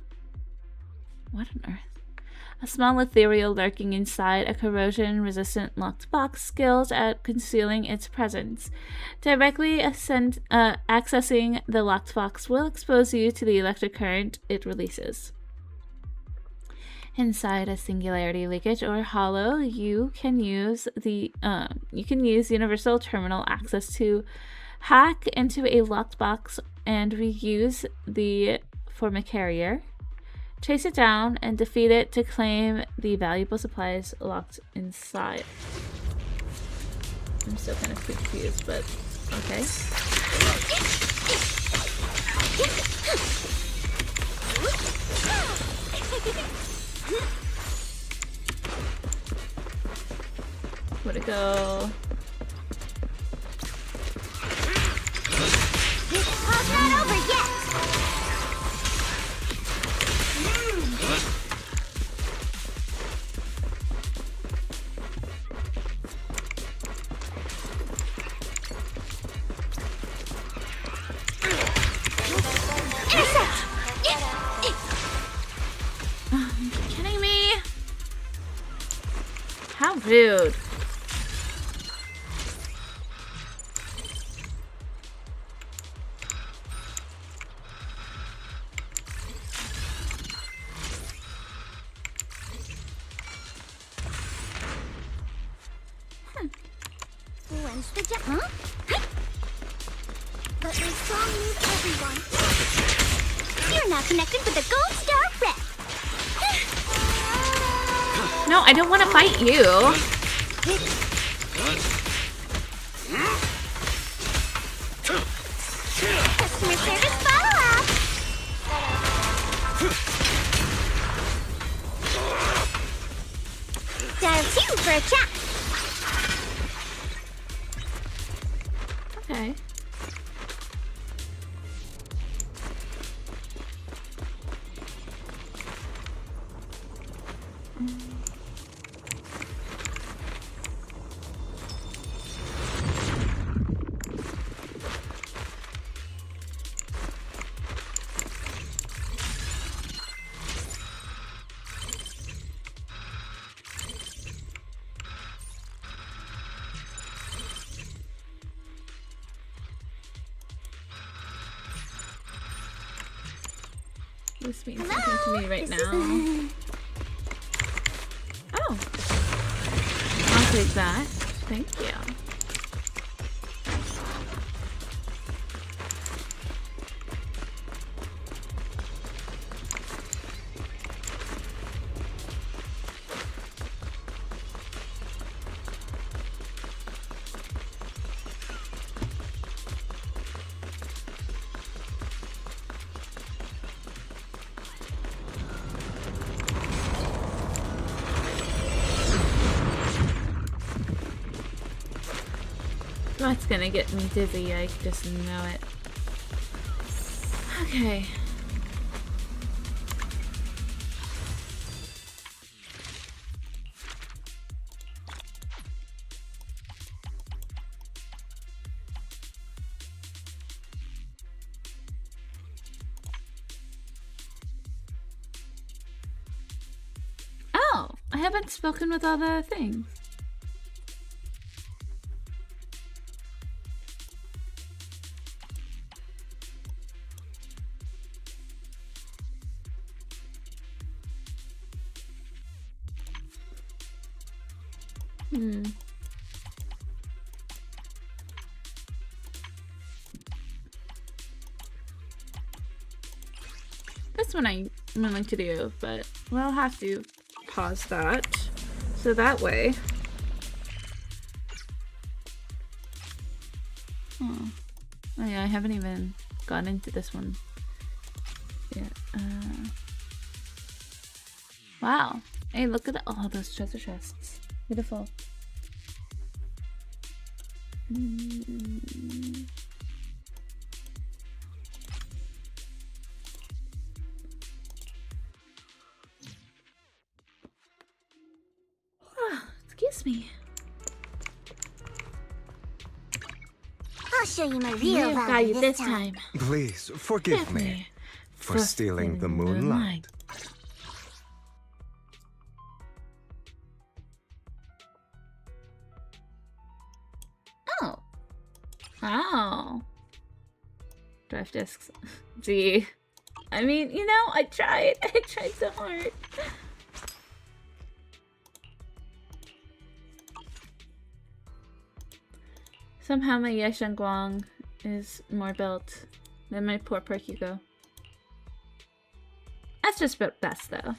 [SPEAKER 1] What on earth? A small ethereal lurking inside a corrosion-resistant locked box, skilled at concealing its presence. Directly accessing the locked box will expose you to the electric current it releases. Inside a singularity leakage or hollow, you can use universal terminal access to hack into a locked box and reuse the formicarrier. Chase it down and defeat it to claim the valuable supplies locked inside. I'm still kind of confused, but okay. Where'd it go?
[SPEAKER 6] How's not over yet? Intercept!
[SPEAKER 1] Are you kidding me? How rude.
[SPEAKER 6] When's the jump? Huh? Let my song move everyone. You're now connected with the Gold Star Rep.
[SPEAKER 1] No, I don't want to fight you.
[SPEAKER 6] Customer service follow-up. Dial 2 for a chat.
[SPEAKER 1] Okay. This means something to me right now. take that. Thank you. That's gonna get me dizzy, I just know it. Okay. Oh, I haven't spoken with all the things. This one I'm willing to do, but we'll have to pause that. So that way. Oh yeah, I haven't even gone into this one yet. Wow. Hey, look at all those treasure chests. Beautiful. Excuse me.
[SPEAKER 8] I'll show you my real value this time.
[SPEAKER 9] Please forgive me for stealing the moonlight.
[SPEAKER 1] Oh. Wow. Drive discs. Gee. I mean, you know, I tried. I tried so hard. Somehow my Yeshengguang is more built than my poor Perkugo. That's just best though.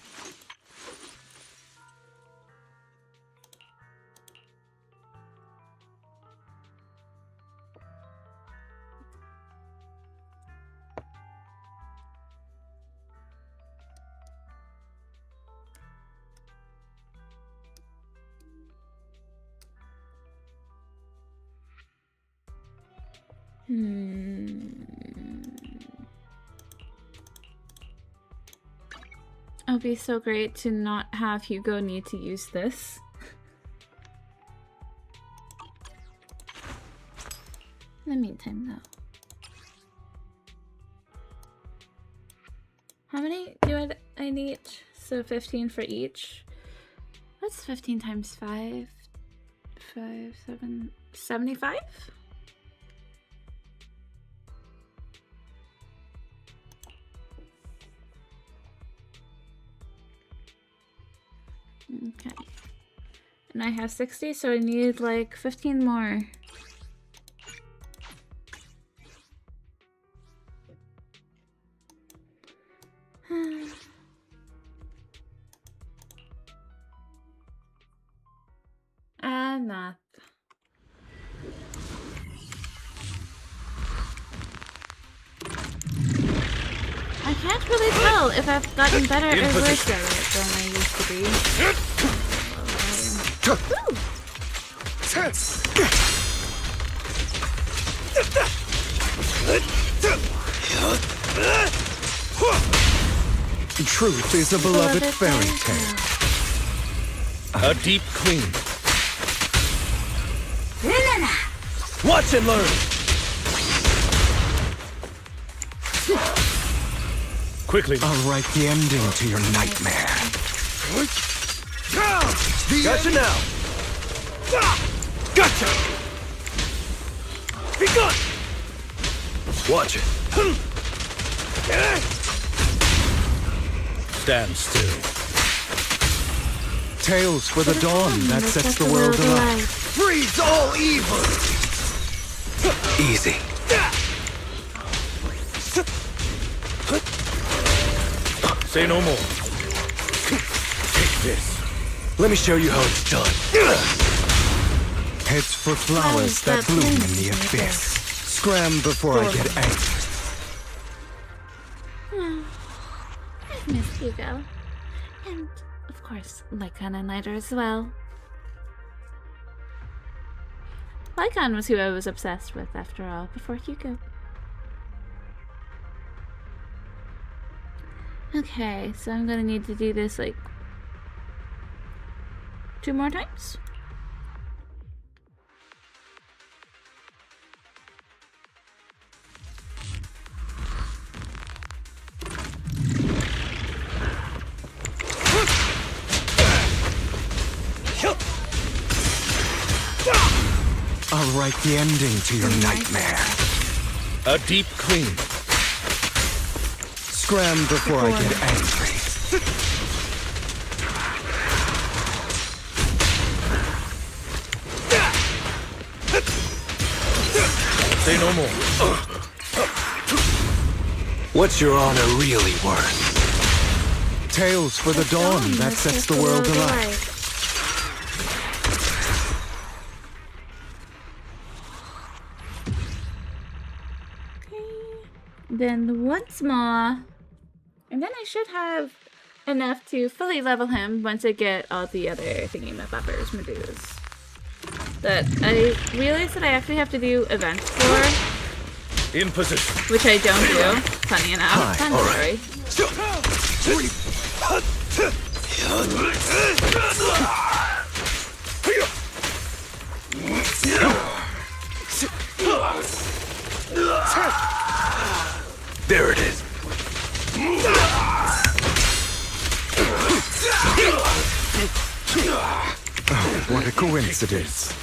[SPEAKER 1] It would be so great to not have Hugo need to use this. In the meantime, though. How many do I need? So 15 for each. What's 15 times 5? 5, 7, 75? Okay. And I have 60, so I need like 15 more. And math. I can't really tell if I've gotten better or worse at it than I used to be.
[SPEAKER 9] Truth is a beloved fairy tale. A deep clean. Watch and learn. Quickly. I'll write the ending to your nightmare. Gotcha now. Gotcha. Be gone. Watch it. Stand still. Tales for the dawn that sets the world alight.
[SPEAKER 7] Freeze all evil! Easy.
[SPEAKER 9] Say no more. Take this.
[SPEAKER 7] Let me show you how it's done.
[SPEAKER 9] Heads for flowers that bloom in the abyss. Scram before I get angry.
[SPEAKER 1] I've missed Hugo. And, of course, Lycon and Lighter as well. Lycon was who I was obsessed with, after all, before Hugo. Okay, so I'm gonna need to do this, like, 2 more times?
[SPEAKER 9] I'll write the ending to your nightmare. A deep clean. Scram before I get angry. Say no more.
[SPEAKER 7] What's your honor really worth?
[SPEAKER 9] Tales for the dawn that sets the world alight.
[SPEAKER 1] Then once more, and then I should have enough to fully level him once I get all the other thingy-maboppers, Medus. That I realized that I actually have to do events for.
[SPEAKER 9] In position.
[SPEAKER 1] Which I don't do, funny enough. I'm sorry.
[SPEAKER 7] There it is.
[SPEAKER 9] Oh, what a coincidence.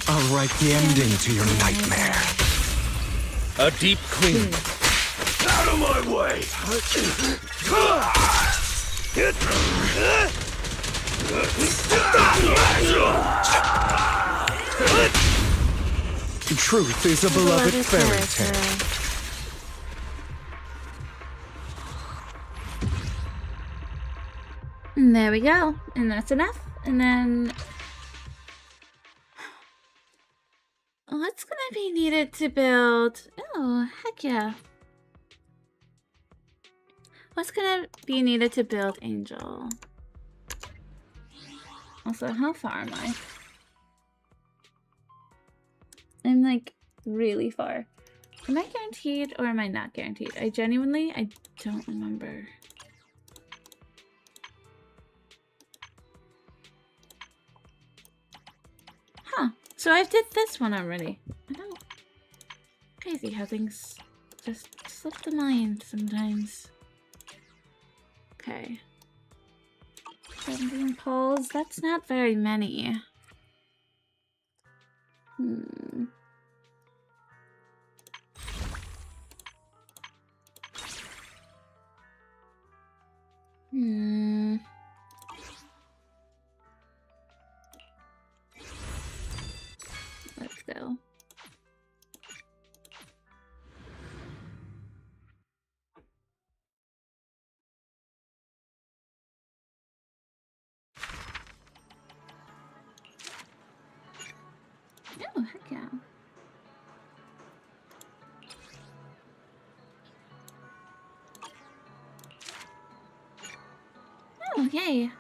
[SPEAKER 9] I'll write the ending to your nightmare. A deep clean.
[SPEAKER 7] Out of my way!
[SPEAKER 9] Truth is a beloved fairy tale.
[SPEAKER 1] And there we go. And that's enough. And then what's gonna be needed to build? Oh, heck yeah. What's gonna be needed to build Angel? Also, how far am I? I'm like really far. Am I guaranteed or am I not guaranteed? I don't remember. Huh. So I did this one already. Crazy how things just slip the mind sometimes. Okay. 17 poles. That's not very many. Let's go. Oh, heck yeah. Oh, yay.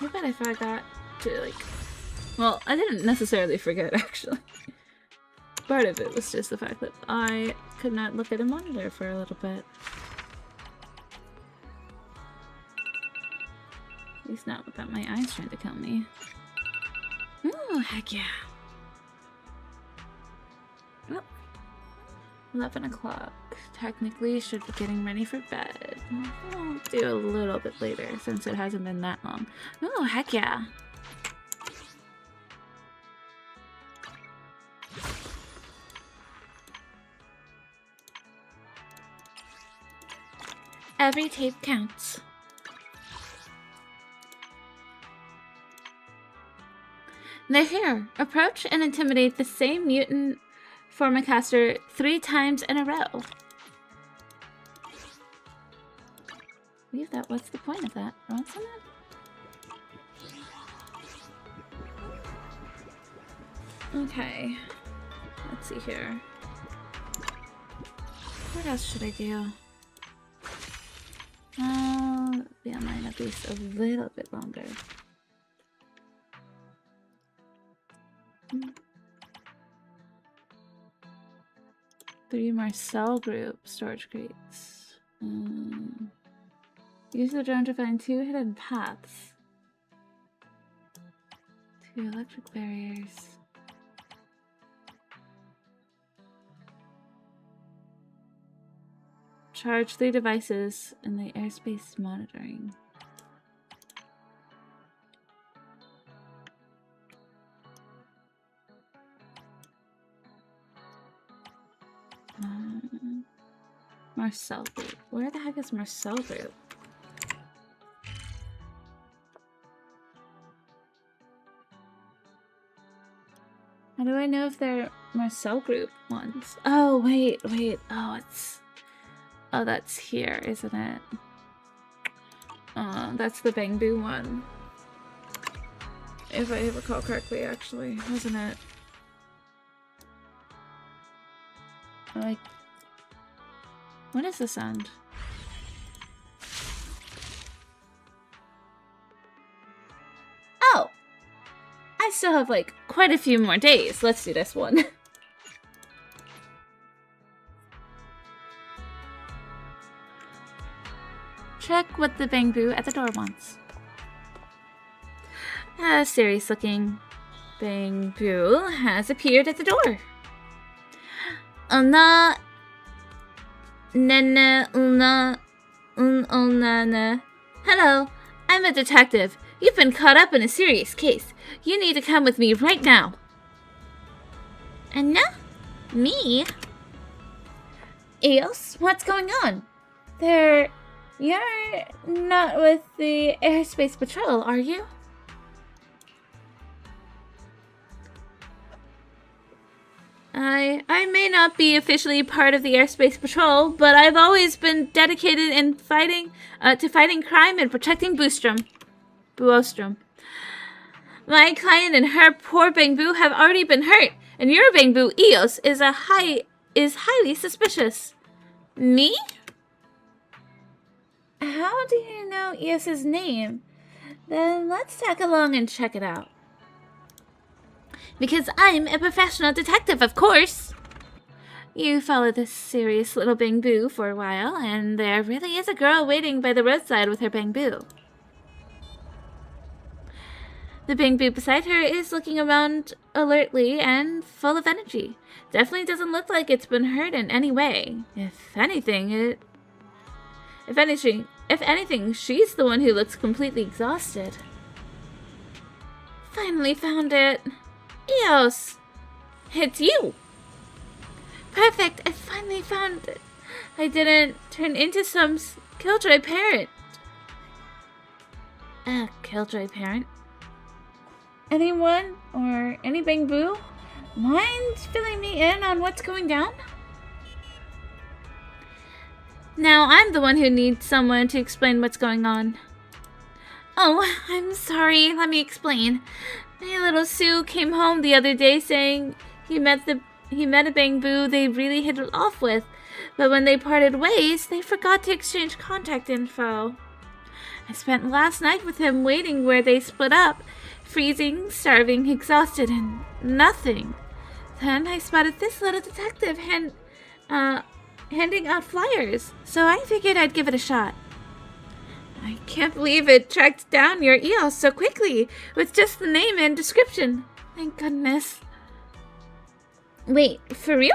[SPEAKER 1] I bet I forgot to, like... Well, I didn't necessarily forget, actually. Part of it was just the fact that I could not look at a monitor for a little bit. At least not without my eyes trying to kill me. Oh, heck yeah. Well, 11 o'clock. Technically, should be getting ready for bed. I'll do a little bit later since it hasn't been that long. Oh, heck yeah. Every tape counts. They're here. Approach and intimidate the same mutant Formicaster 3 times in a row. Leave that. What's the point of that? What's in it? Okay. Let's see here. What else should I do? Be online at least a little bit longer. Three more cell group storage crates. Use the drone to find 2 hidden paths. 2 electric barriers. Charge 3 devices in the airspace monitoring. Marcel group. Where the heck is Marcel group? How do I know if they're Marcel group ones? Oh, wait. Oh, it's... Oh, that's here, isn't it? That's the Bangbu one. If I recall correctly, actually, wasn't it? Like... What is the sound? Oh! I still have, like, quite a few more days. Let's do this one. Check what the Bangbu at the door wants. A serious-looking Bangbu has appeared at the door. Hello, I'm a detective. You've been caught up in a serious case. You need to come with me right now. Anna? Me? Eos, what's going on? You're not with the Airspace Patrol, are you? I may not be officially part of the Airspace Patrol, but I've always been dedicated in fighting crime and protecting Buostrom. My client and her poor Bangbu have already been hurt, and your Bangbu, Eos, is highly suspicious. Me? How do you know Eos's name? Then let's tag along and check it out. Because I'm a professional detective, of course. You followed this serious little Bangbu for a while, and there really is a girl waiting by the roadside with her Bangbu. The Bangbu beside her is looking around alertly and full of energy. Definitely doesn't look like it's been hurt in any way. If anything, she's the one who looks completely exhausted. Finally found it. Eos! It's you! Perfect, I finally found it. I didn't turn into some killjoy parent. A killjoy parent? Anyone or any Bangbu mind filling me in on what's going down? Now I'm the one who needs someone to explain what's going on. Oh, I'm sorry, let me explain. My little Sue came home the other day saying he met a Bangbu they really hit it off with, but when they parted ways, they forgot to exchange contact info. I spent last night with him waiting where they split up, freezing, starving, exhausted, and nothing. Then I spotted this little detective handing out flyers, so I figured I'd give it a shot. I can't believe it tracked down your Eos so quickly, with just the name and description. Thank goodness. Wait, for real?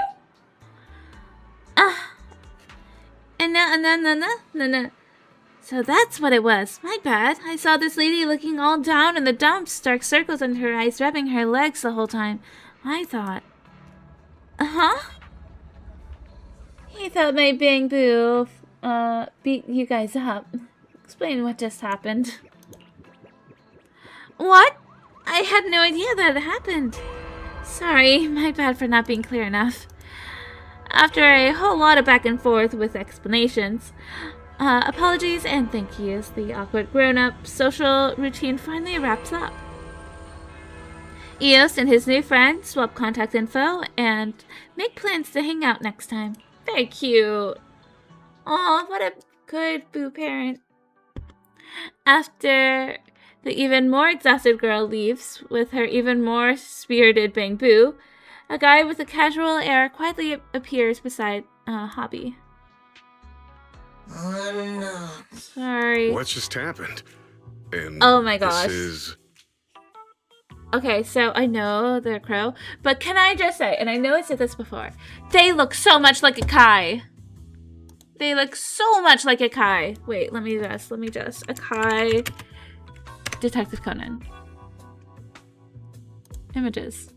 [SPEAKER 1] So that's what it was. My bad. I saw this lady looking all down in the dumps, dark circles under her eyes, rubbing her legs the whole time. I thought... Uh-huh? He thought my Bang Boo, beat you guys up. Explain what just happened. What? I had no idea that it happened. Sorry, my bad for not being clear enough. After a whole lot of back and forth with explanations, apologies and thank yous, the awkward grown-up social routine finally wraps up. Eos and his new friend swap contact info and make plans to hang out next time. Very cute. Aw, what a good Boo parent. After the even more exhausted girl leaves with her even more spirited Bang Boo, a guy with a casual air quietly appears beside Hobby.
[SPEAKER 10] Oh no.
[SPEAKER 1] Sorry.
[SPEAKER 9] What's just happened? And
[SPEAKER 1] oh my gosh.
[SPEAKER 9] This is...
[SPEAKER 1] Okay, so I know they're a crow, but can I just say, and I know I said this before, they look so much like a Kai. They look so much like a Kai. Wait, let me just. A Kai Detective Conan. Images.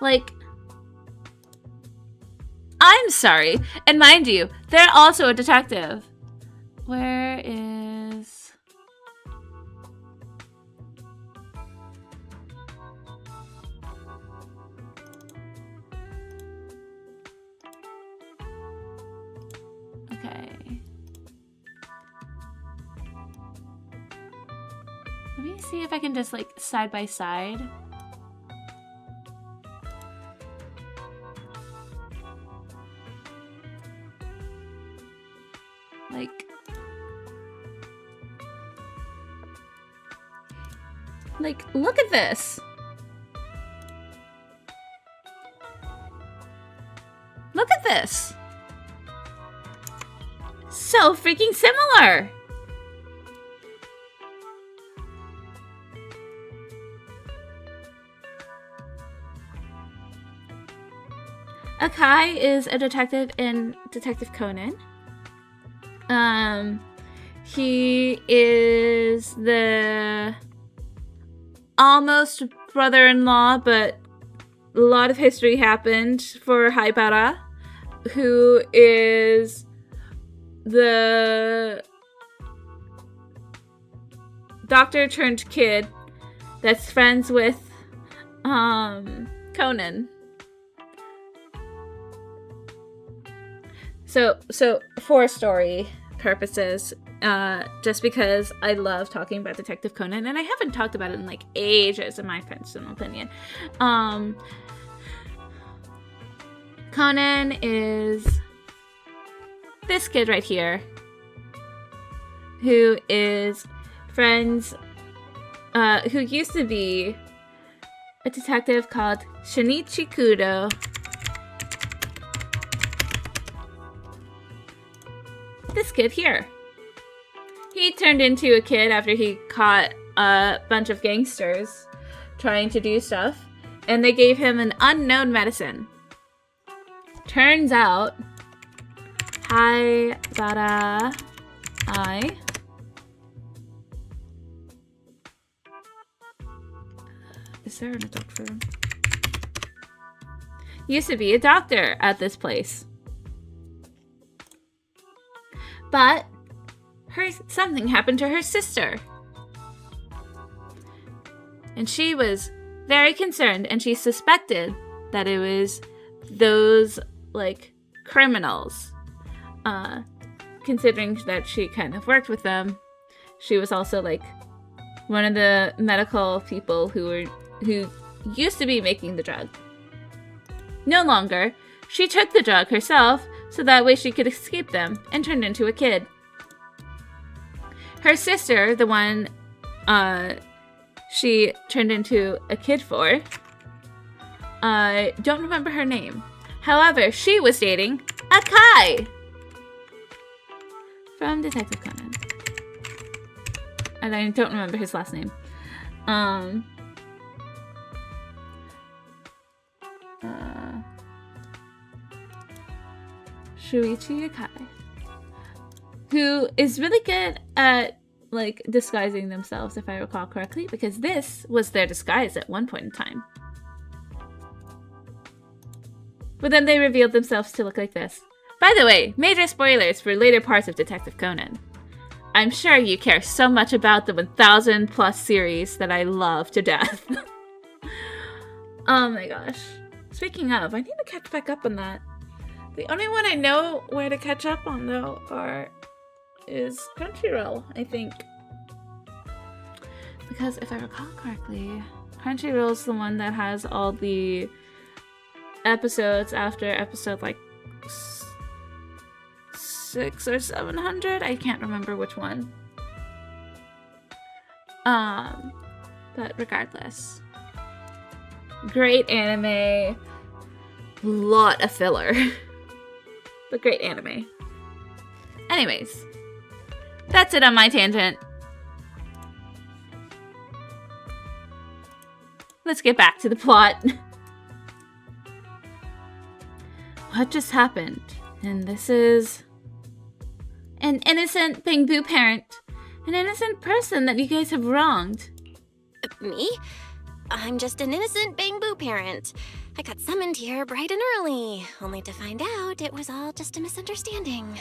[SPEAKER 1] Like, I'm sorry. And mind you, they're also a detective. Where is... Okay. Let me see if I can just like side by side. Like, look at this. Look at this. So freaking similar. Akai is a detective in Detective Conan. He is the almost brother-in-law, but a lot of history happened for Haibara, who is the doctor turned kid that's friends with Conan. So for story purposes, just because I love talking about Detective Conan, and I haven't talked about it in like ages, in my personal opinion. Conan is this kid right here, who is friends, who used to be a detective called Shinichi Kudo. This kid here. He turned into a kid after he caught a bunch of gangsters trying to do stuff, and they gave him an unknown medicine. Turns out, Haibara is there an adult room? Used to be a doctor at this place. But something happened to her sister. And she was very concerned, and she suspected that it was those, like, criminals. Considering that she kind of worked with them, she was also, like, one of the medical people who used to be making the drug. No longer. She took the drug herself, so that way she could escape them, and turned into a kid. Her sister, the one she turned into a kid for, I don't remember her name. However, she was dating Akai from Detective Conan. And I don't remember his last name. Shuichi Akai. who is really good at, like, disguising themselves, if I recall correctly, because this was their disguise at one point in time. But then they revealed themselves to look like this. By the way, major spoilers for later parts of Detective Conan. I'm sure you care so much about the 1000 plus series that I love to death. Oh my gosh. Speaking of, I need to catch back up on that. The only one I know where to catch up on, though, is Crunchyroll, I think. Because if I recall correctly, Crunchyroll's the one that has all the episodes after episode like 600 or 700. I can't remember which one. But regardless, great anime, lot of filler, but great anime. Anyways, that's it on my tangent. Let's get back to the plot. What just happened? And this is an innocent Bangbu parent. An innocent person that you guys have wronged.
[SPEAKER 10] Me? I'm just an innocent Bangbu parent. I got summoned here bright and early, only to find out it was all just a misunderstanding.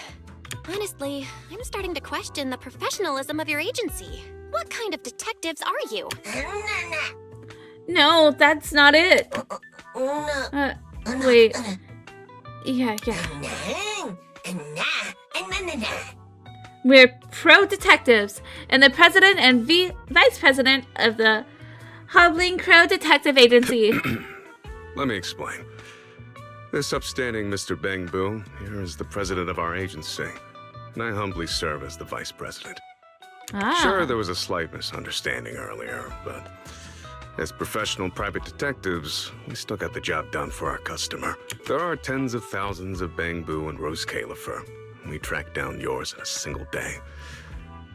[SPEAKER 10] Honestly, I'm starting to question the professionalism of your agency. What kind of detectives are you?
[SPEAKER 1] No, that's not it. Wait. Yeah. We're pro detectives, and the president and vice president of the Hobbling Crow Detective Agency.
[SPEAKER 9] Let me explain. This upstanding Mr. Bangbu here is the president of our agency, and I humbly serve as the vice president. Sure, there was a slight misunderstanding earlier, but as professional private detectives, we still got the job done for our customer. There are tens of thousands of Bangbu and Rose Califer. We tracked down yours in a single day.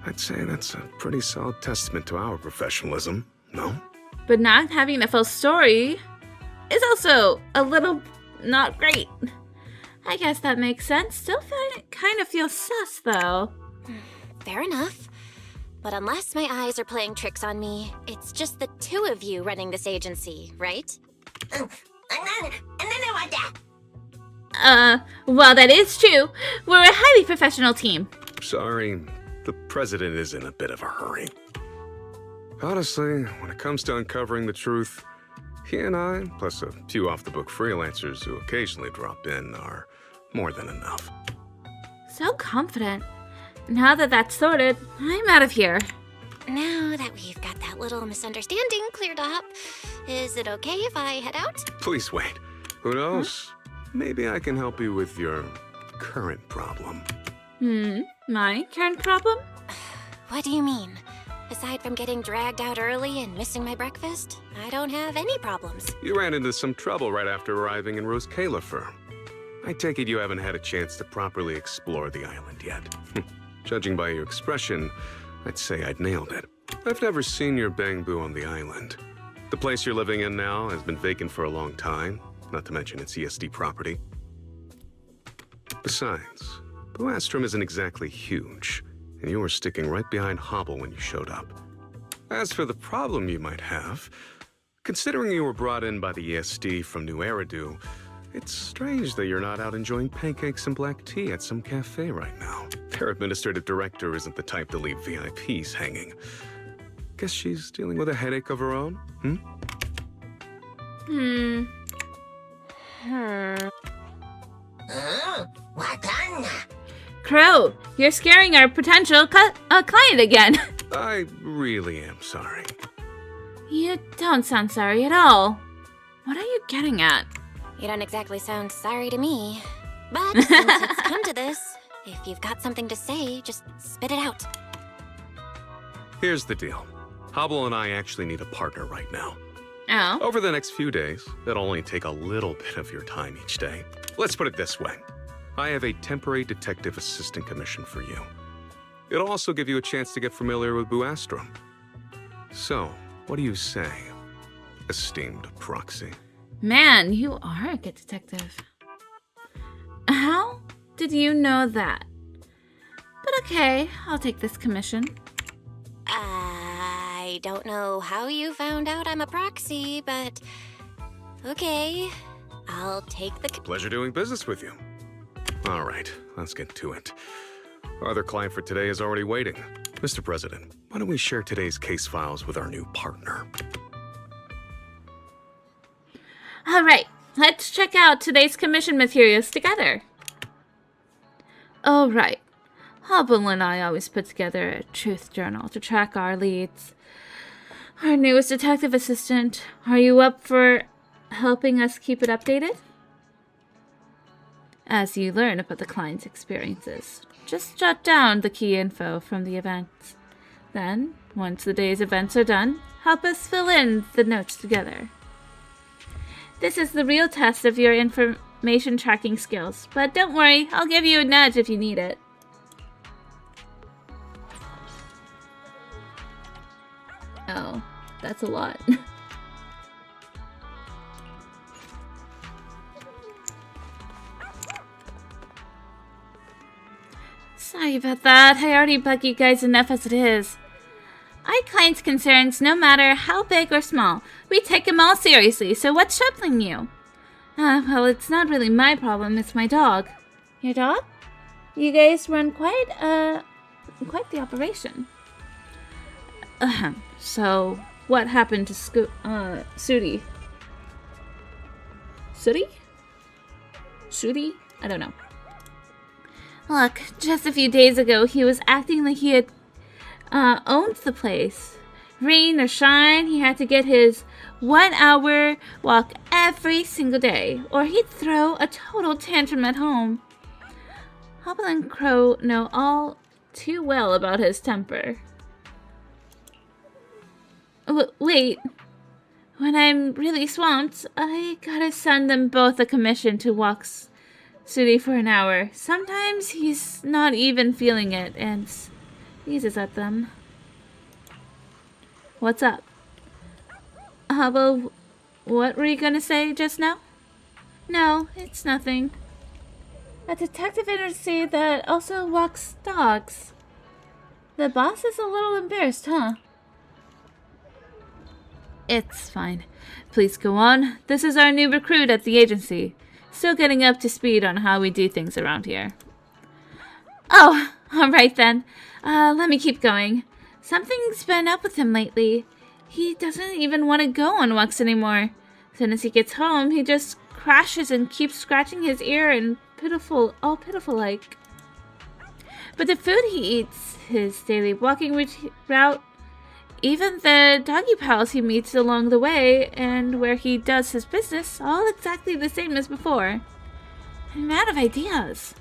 [SPEAKER 9] I'd say that's a pretty solid testament to our professionalism, no?
[SPEAKER 1] But not having the full story is also a little not great. I guess that makes sense. Still kind of feels sus, though.
[SPEAKER 10] Fair enough. But unless my eyes are playing tricks on me, it's just the two of you running this agency, right?
[SPEAKER 1] Well, that is true. We're a highly professional team.
[SPEAKER 9] Sorry, the president is in a bit of a hurry. Honestly, when it comes to uncovering the truth, he and I, plus a few off-the-book freelancers who occasionally drop in, are more than enough.
[SPEAKER 1] So confident. Now that that's sorted, I'm out of here.
[SPEAKER 10] Now that we've got that little misunderstanding cleared up, is it okay if I head out?
[SPEAKER 9] Please wait. Who knows? Maybe I can help you with your current problem.
[SPEAKER 1] My current problem?
[SPEAKER 10] What do you mean? Aside from getting dragged out early and missing my breakfast, I don't have any problems.
[SPEAKER 9] You ran into some trouble right after arriving in Rose Califer. I take it you haven't had a chance to properly explore the island yet. Judging by your expression, I'd say I'd nailed it. I've never seen your Bangbu on the island. The place you're living in now has been vacant for a long time, not to mention it's ESD property. Besides, Buastrom isn't exactly huge, and you were sticking right behind Hobble when you showed up. As for the problem you might have, considering you were brought in by the ESD from New Eridu, it's strange that you're not out enjoying pancakes and black tea at some cafe right now. Their administrative director isn't the type to leave VIPs hanging. Guess she's dealing with a headache of her own,
[SPEAKER 1] Crow, you're scaring our potential client again.
[SPEAKER 9] I really am sorry.
[SPEAKER 1] You don't sound sorry at all. What are you getting at?
[SPEAKER 10] You don't exactly sound sorry to me. But since it's come to this, if you've got something to say, just spit it out.
[SPEAKER 9] Here's the deal. Hobble and I actually need a partner right now.
[SPEAKER 1] Oh?
[SPEAKER 9] Over the next few days, it'll only take a little bit of your time each day. Let's put it this way. I have a temporary detective assistant commission for you. It'll also give you a chance to get familiar with Buastrom. So, what do you say, esteemed proxy?
[SPEAKER 1] Man, you are a good detective. How did you know that? But okay, I'll take this commission.
[SPEAKER 10] I don't know how you found out I'm a proxy, but okay. I'll take the...
[SPEAKER 9] Pleasure doing business with you. All right, let's get to it. Our other client for today is already waiting. Mr. President, why don't we share today's case files with our new partner?
[SPEAKER 1] All right, let's check out today's commission materials together. All right. Hubble and I always put together a truth journal to track our leads. Our newest detective assistant, are you up for helping us keep it updated? As you learn about the client's experiences, just jot down the key info from the events. Then, once the day's events are done, help us fill in the notes together. This is the real test of your information tracking skills, but don't worry, I'll give you a nudge if you need it. Oh, that's a lot. Sorry about that. I already bug you guys enough as it is. Our clients' concerns, no matter how big or small, we take them all seriously, so what's troubling you? Well, it's not really my problem, it's my dog. Your dog? You guys run quite the operation. So, what happened to Sooty? Sooty? Sooty? I don't know. Look, just a few days ago, he was acting like he had owned the place. Rain or shine, he had to get his 1 hour walk every single day, or he'd throw a total tantrum at home. Hubble and Crow know all too well about his temper. Wait. When I'm really swamped, I gotta send them both a commission to walk Sooty for an hour. Sometimes he's not even feeling it and sneezes at them. What's up? Hubble, what were you gonna say just now? No, it's nothing. A detective agency that also walks dogs. The boss is a little embarrassed, huh? It's fine. Please go on. This is our new recruit at the agency. Still getting up to speed on how we do things around here. Oh, alright then. Let me keep going. Something's been up with him lately. He doesn't even want to go on walks anymore. As soon as he gets home, he just crashes and keeps scratching his ear and all pitiful-like. But the food he eats, his daily walking route, even the doggy pals he meets along the way and where he does his business, all exactly the same as before. I'm out of ideas.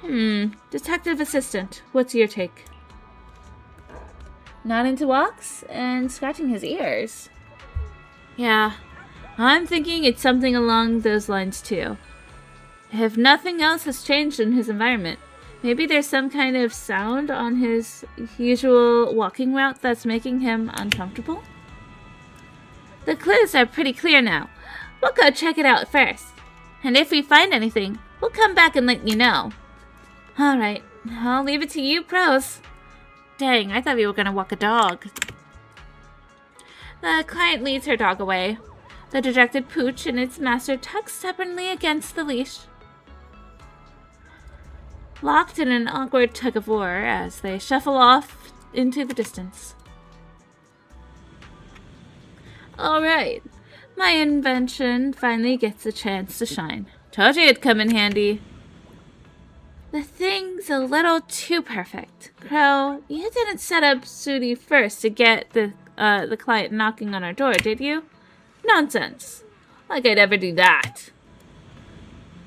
[SPEAKER 1] Detective assistant, what's your take? Not into walks and scratching his ears. Yeah, I'm thinking it's something along those lines too. If nothing else has changed in his environment, maybe there's some kind of sound on his usual walking route that's making him uncomfortable? The clues are pretty clear now. We'll go check it out first. And if we find anything, we'll come back and let you know. Alright, I'll leave it to you pros. Dang, I thought we were gonna walk a dog. The client leads her dog away. The dejected pooch and its master tug stubbornly against the leash. Locked in an awkward tug-of-war as they shuffle off into the distance. Alright, my invention finally gets a chance to shine. Told you it'd come in handy. The thing's a little too perfect. Crow, you didn't set up Sooty first to get the client knocking on our door, did you? Nonsense. Like I'd ever do that.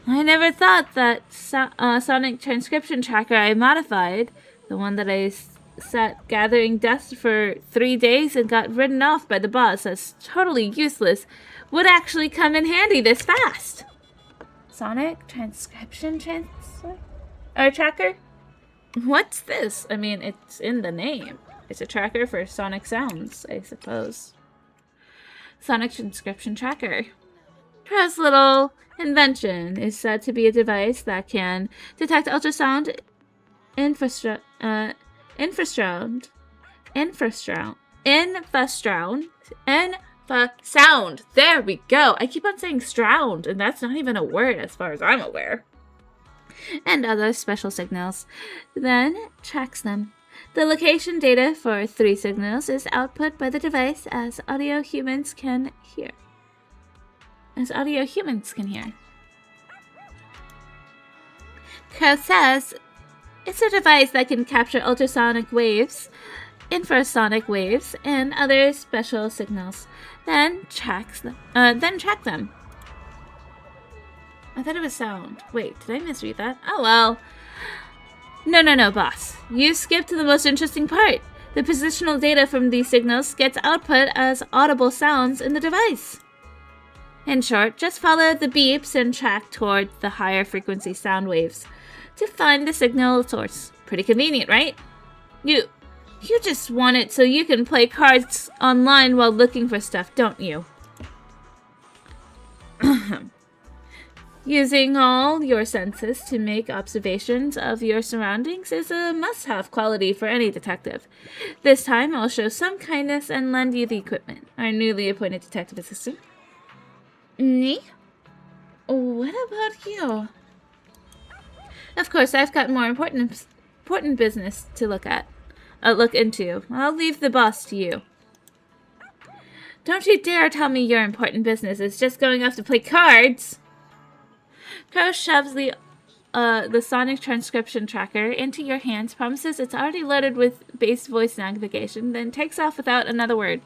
[SPEAKER 1] I never thought that sonic transcription tracker I modified, the one that I sat gathering dust for 3 days and got ridden off by the boss as totally useless, would actually come in handy this fast. Sonic transcription tracker? What's this? I mean, it's in the name. It's a tracker for sonic sounds, I suppose. Sonic transcription tracker. Crow's little invention is said to be a device that can detect ultrasound infrasound. There we go. I keep on saying stround, and that's not even a word as far as I'm aware. And other special signals. Then tracks them. The location data for 3 signals is output by the device as audio humans can hear. Crow says it's a device that can capture ultrasonic waves, infrasonic waves, and other special signals. Then track them. I thought it was sound. Wait, did I misread that? Oh well. No, boss. You skipped to the most interesting part. The positional data from these signals gets output as audible sounds in the device. In short, just follow the beeps and track toward the higher frequency sound waves to find the signal source. Pretty convenient, right? You just want it so you can play cards online while looking for stuff, don't you? Using all your senses to make observations of your surroundings is a must-have quality for any detective. This time, I'll show some kindness and lend you the equipment. Our newly appointed detective assistant. Me? What about you? Of course, I've got more important business to look into. I'll leave the boss to you. Don't you dare tell me your important business is just going off to play cards! Crow shoves the sonic transcription tracker into your hands, promises it's already loaded with base voice navigation, then takes off without another word.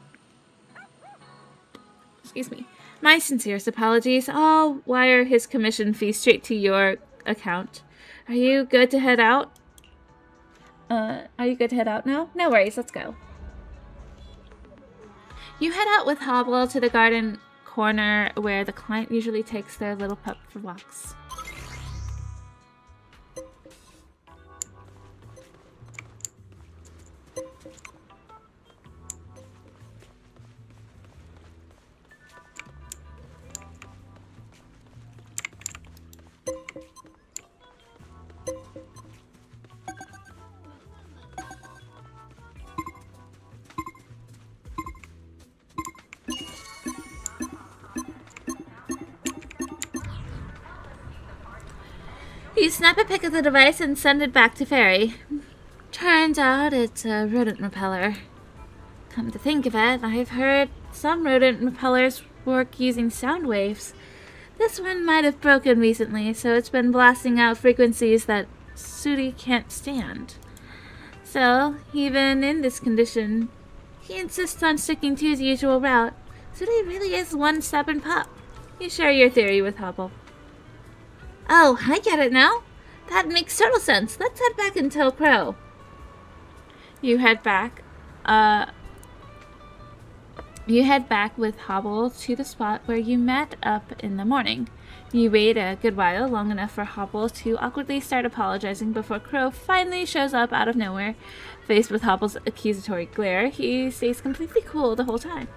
[SPEAKER 1] Excuse me. My sincerest apologies. I'll wire his commission fee straight to your account. Are you good to head out? Are you good to head out now? No worries, let's go. You head out with Hobble to the garden corner where the client usually takes their little pup for walks. You snap a pic of the device and send it back to Fairy. Turns out it's a rodent repeller. Come to think of it, I've heard some rodent repellers work using sound waves. This one might have broken recently, so it's been blasting out frequencies that Sudi can't stand. So, even in this condition, he insists on sticking to his usual route. Sudi really is one stubborn pup. You share your theory with Hobble. Oh, I get it now. That makes total sense. Let's head back and tell Crow. You head back with Hobble to the spot where you met up in the morning. You wait a good while, long enough for Hobble to awkwardly start apologizing before Crow finally shows up out of nowhere. Faced with Hobble's accusatory glare, he stays completely cool the whole time.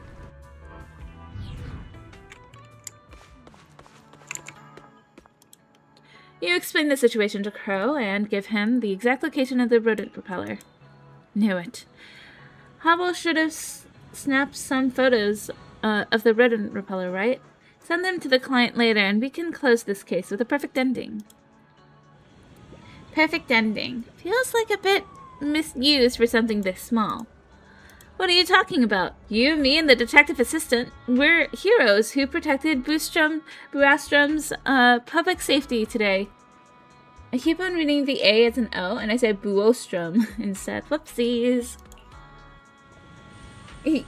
[SPEAKER 1] You explain the situation to Crow and give him the exact location of the rodent propeller. Knew it. Hobble should have snapped some photos of the rodent repeller, right? Send them to the client later and we can close this case with a perfect ending. Perfect ending. Feels like a bit misused for something this small. What are you talking about? You, me, and the detective assistant, we're heroes who protected Buastrom's public safety today. I keep on reading the A as an O, and I said Buostrom instead. Whoopsies. Yeah,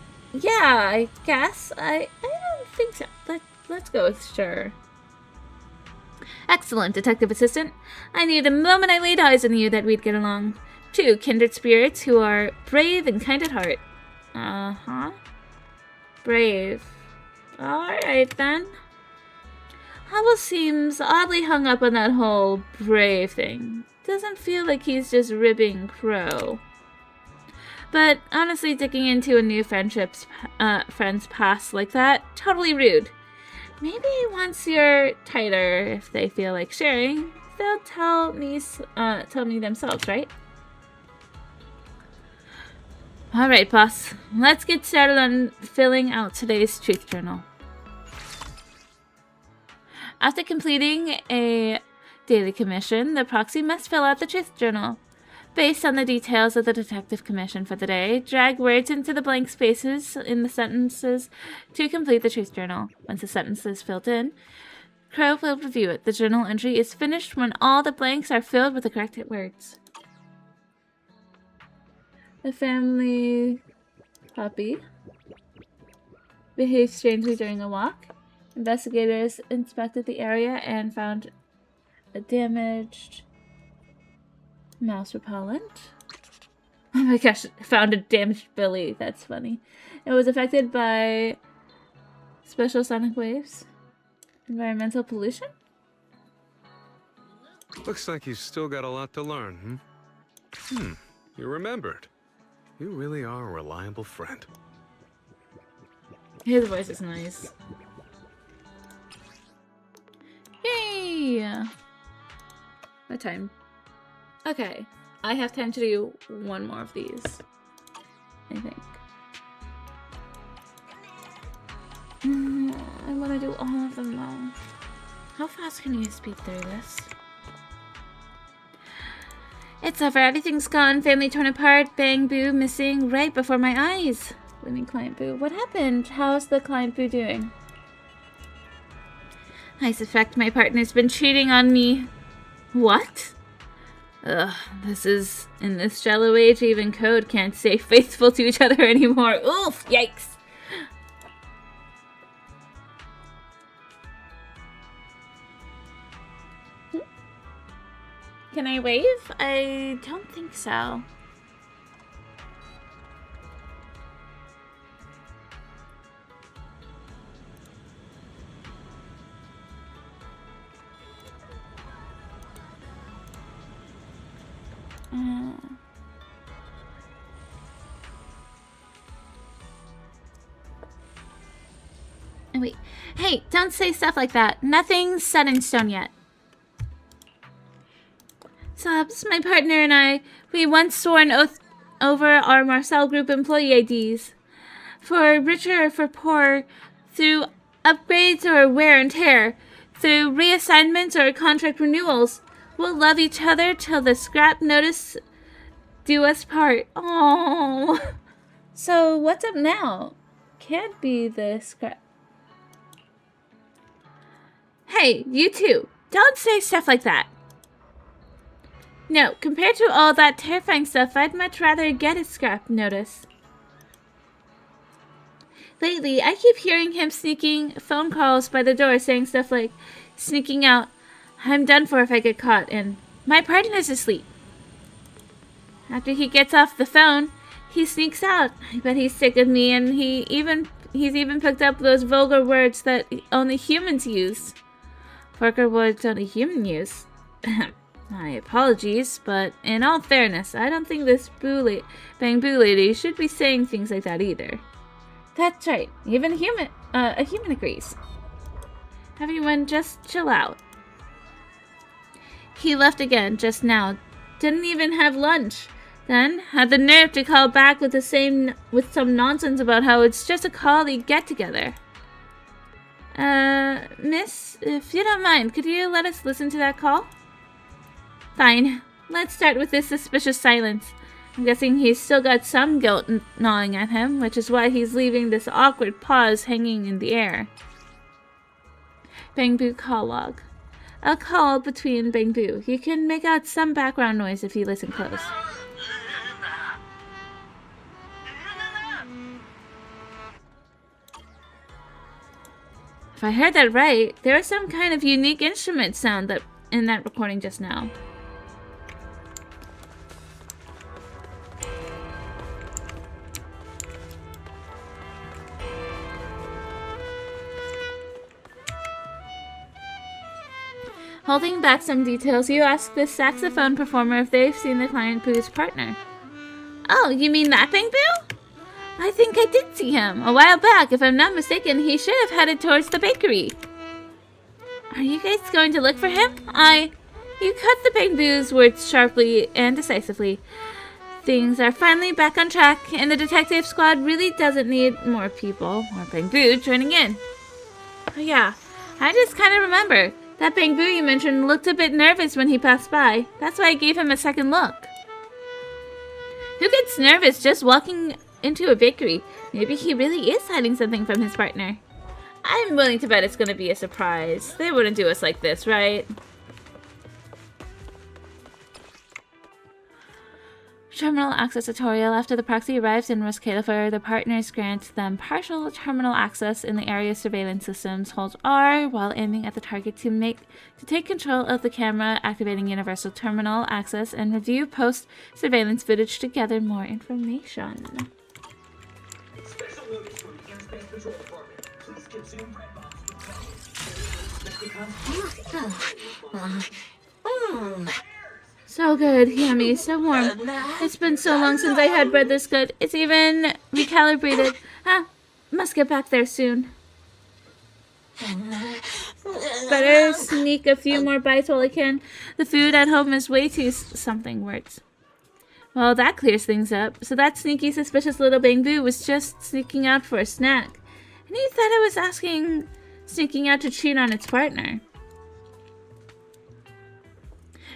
[SPEAKER 1] I guess. I don't think so. Let's go with sure. Excellent, detective assistant. I knew the moment I laid eyes on you that we'd get along. Two kindred spirits who are brave and kind at heart. Uh-huh. Brave. Alright then. Hobble seems oddly hung up on that whole brave thing. Doesn't feel like he's just ribbing Crow. But honestly, digging into a new friend's past like that, totally rude. Maybe once you're tighter, if they feel like sharing, they'll tell me themselves, right? Alright, boss. Let's get started on filling out today's truth journal. After completing a daily commission, the proxy must fill out the truth journal. Based on the details of the detective commission for the day, drag words into the blank spaces in the sentences to complete the truth journal. Once the sentence is filled in, Crow will review it. The journal entry is finished when all the blanks are filled with the correct words. The family puppy behaved strangely during a walk. Investigators inspected the area and found a damaged mouse repellent. Oh my gosh, found a damaged Billy. That's funny. It was affected by special sonic waves. Environmental pollution?
[SPEAKER 9] Looks like you've still got a lot to learn, you remembered. You really are a reliable friend.
[SPEAKER 1] His voice is nice. Yay! What time? Okay, I have time to do one more of these, I think. I want to do all of them though. How fast can you speed through this? It's over, everything's gone, family torn apart, Bang Boo missing right before my eyes. Living client Boo. What happened? How's the client Boo doing? I suspect my partner's been cheating on me. What? Ugh, in this shallow age, even code can't stay faithful to each other anymore. Oof, yikes. Can I wave? I don't think so. Wait. Hey, don't say stuff like that. Nothing's set in stone yet. Subs, my partner and I, we once swore an oath over our Marcel Group employee IDs. For richer or for poor, through upgrades or wear and tear, through reassignments or contract renewals, we'll love each other till the scrap notice do us part. Oh. So what's up now? Can't be the scrap. Hey, you two, don't say stuff like that. No, compared to all that terrifying stuff, I'd much rather get a scrap notice. Lately, I keep hearing him sneaking phone calls by the door saying stuff like, sneaking out, I'm done for if I get caught, and my partner's asleep. After he gets off the phone, he sneaks out. I bet he's sick of me, and he's even picked up those vulgar words that only humans use. Vulgar words only humans use. My apologies, but in all fairness, I don't think this Bang Boo lady should be saying things like that either. That's right. Even a human agrees. Everyone just chill out. He left again just now. Didn't even have lunch. Then had the nerve to call back with some nonsense about how it's just a colleague get-together. Miss, if you don't mind, could you let us listen to that call? Fine. Let's start with this suspicious silence. I'm guessing he's still got some guilt gnawing at him, which is why he's leaving this awkward pause hanging in the air. Bang Boo call log. A call between Bang Boo. You can make out some background noise if you listen close. If I heard that right, there was some kind of unique instrument sound in that recording just now. Holding back some details, you ask this saxophone performer if they've seen the client Boo's partner. Oh, you mean that Bang Boo? I think I did see him. A while back, if I'm not mistaken, he should have headed towards the bakery. Are you guys going to look for him? You cut the Bangbu's words sharply and decisively. Things are finally back on track, and the detective squad really doesn't need more people, or Bangbu, joining in. Oh yeah, I just kind of remember. That Bangbu you mentioned looked a bit nervous when he passed by. That's why I gave him a second look. Who gets nervous just walking into a bakery? Maybe he really is hiding something from his partner. I'm willing to bet it's going to be a surprise. They wouldn't do us like this, right? Terminal access tutorial. After the proxy arrives in Roskilde, the partners grant them partial terminal access in the area surveillance systems. Hold R while aiming at the target to take control of the camera, activating universal terminal access, and review post-surveillance footage to gather more information.
[SPEAKER 11] Special notice from the Airspace Patrol Department. Please consume bread boxes.
[SPEAKER 1] So good, yummy, so warm. It's been so long since I had bread this good. It's even recalibrated. Must get back there soon. Better sneak a few more bites while I can. The food at home is way too something words. Well, that clears things up. So that sneaky, suspicious little Bangbu was just sneaking out for a snack. And he thought it was sneaking out to cheat on its partner.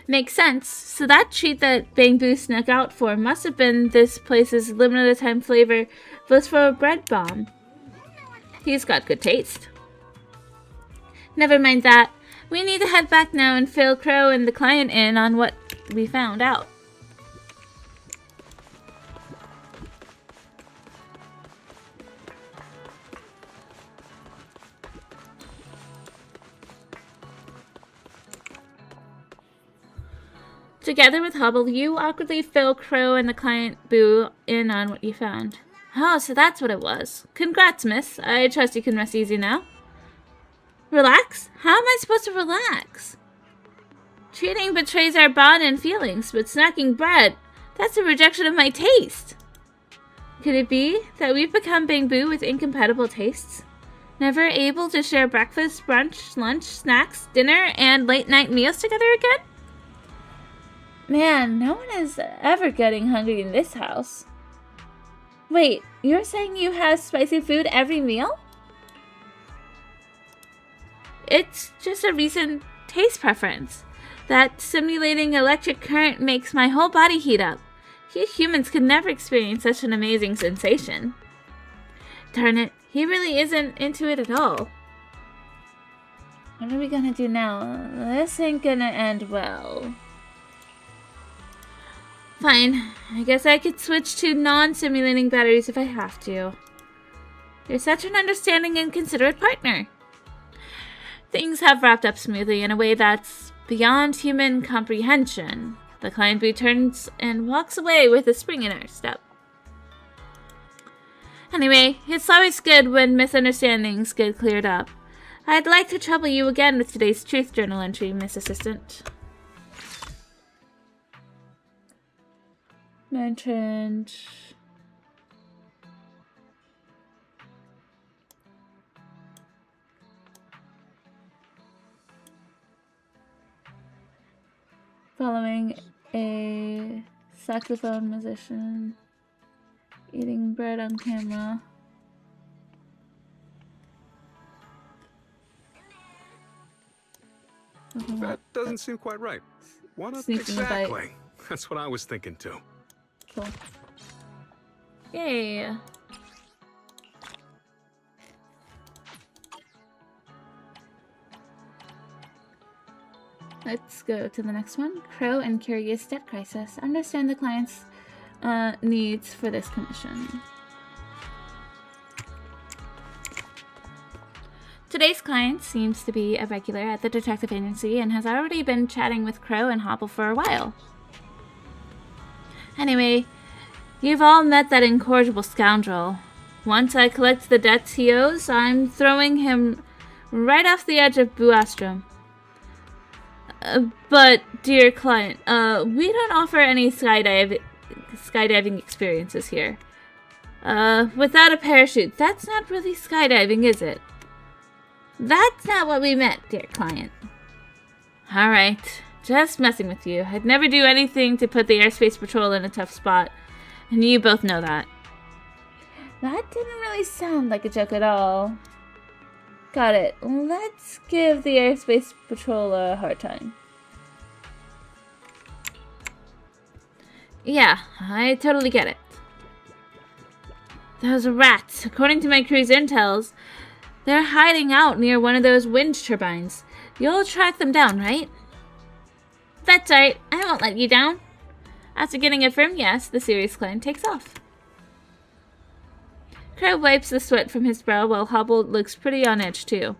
[SPEAKER 1] Makes sense. So that treat that Bangbu snuck out for must have been this place's limited time flavor blissful bread bomb. He's got good taste. Never mind that. We need to head back now and fill Crow and the client in on what we found out. Together with Hubble, you awkwardly fill Crow and the client Boo in on what you found. Oh, so that's what it was. Congrats, miss. I trust you can rest easy now. Relax? How am I supposed to relax? Cheating betrays our bond and feelings, but snacking bread, that's a rejection of my taste. Could it be that we've become Bangbu with incompatible tastes? Never able to share breakfast, brunch, lunch, snacks, dinner, and late-night meals together again? Man, no one is ever getting hungry in this house. Wait, you're saying you have spicy food every meal? It's just a recent taste preference. That simulating electric current makes my whole body heat up. You humans could never experience such an amazing sensation. Darn it, he really isn't into it at all. What are we gonna do now? This ain't gonna end well. Fine, I guess I could switch to non-simulating batteries if I have to. You're such an understanding and considerate partner. Things have wrapped up smoothly in a way that's beyond human comprehension. The client Boo turns and walks away with a spring in her step. Anyway, it's always good when misunderstandings get cleared up. I'd like to trouble you again with today's truth journal entry, Miss Assistant. Mentioned. Following a saxophone musician eating bread on camera.
[SPEAKER 9] That doesn't seem quite right. What up?
[SPEAKER 1] Sneaking a bite.
[SPEAKER 9] Exactly. That's what I was thinking too.
[SPEAKER 1] Cool. Yay! Let's go to the next one. Crow and Curious Debt Crisis. Understand the client's needs for this commission. Today's client seems to be a regular at the detective agency and has already been chatting with Crow and Hobble for a while. Anyway, you've all met that incorrigible scoundrel. Once I collect the debts he owes, I'm throwing him right off the edge of Buastrom. But, dear client, we don't offer any skydiving experiences here. Without a parachute, that's not really skydiving, is it? That's not what we meant, dear client. Alright, Just messing with you. I'd never do anything to put the airspace patrol in a tough spot. And you both know that. That didn't really sound like a joke at all. Got it. Let's give the airspace patrol a hard time. Yeah, I totally get it. Those rats, according to my crew's intels, they're hiding out near one of those wind turbines. You'll track them down, right? That's right. I won't let you down. After getting a firm yes, the serious client takes off. Crow wipes the sweat from his brow while Hobble looks pretty on edge, too.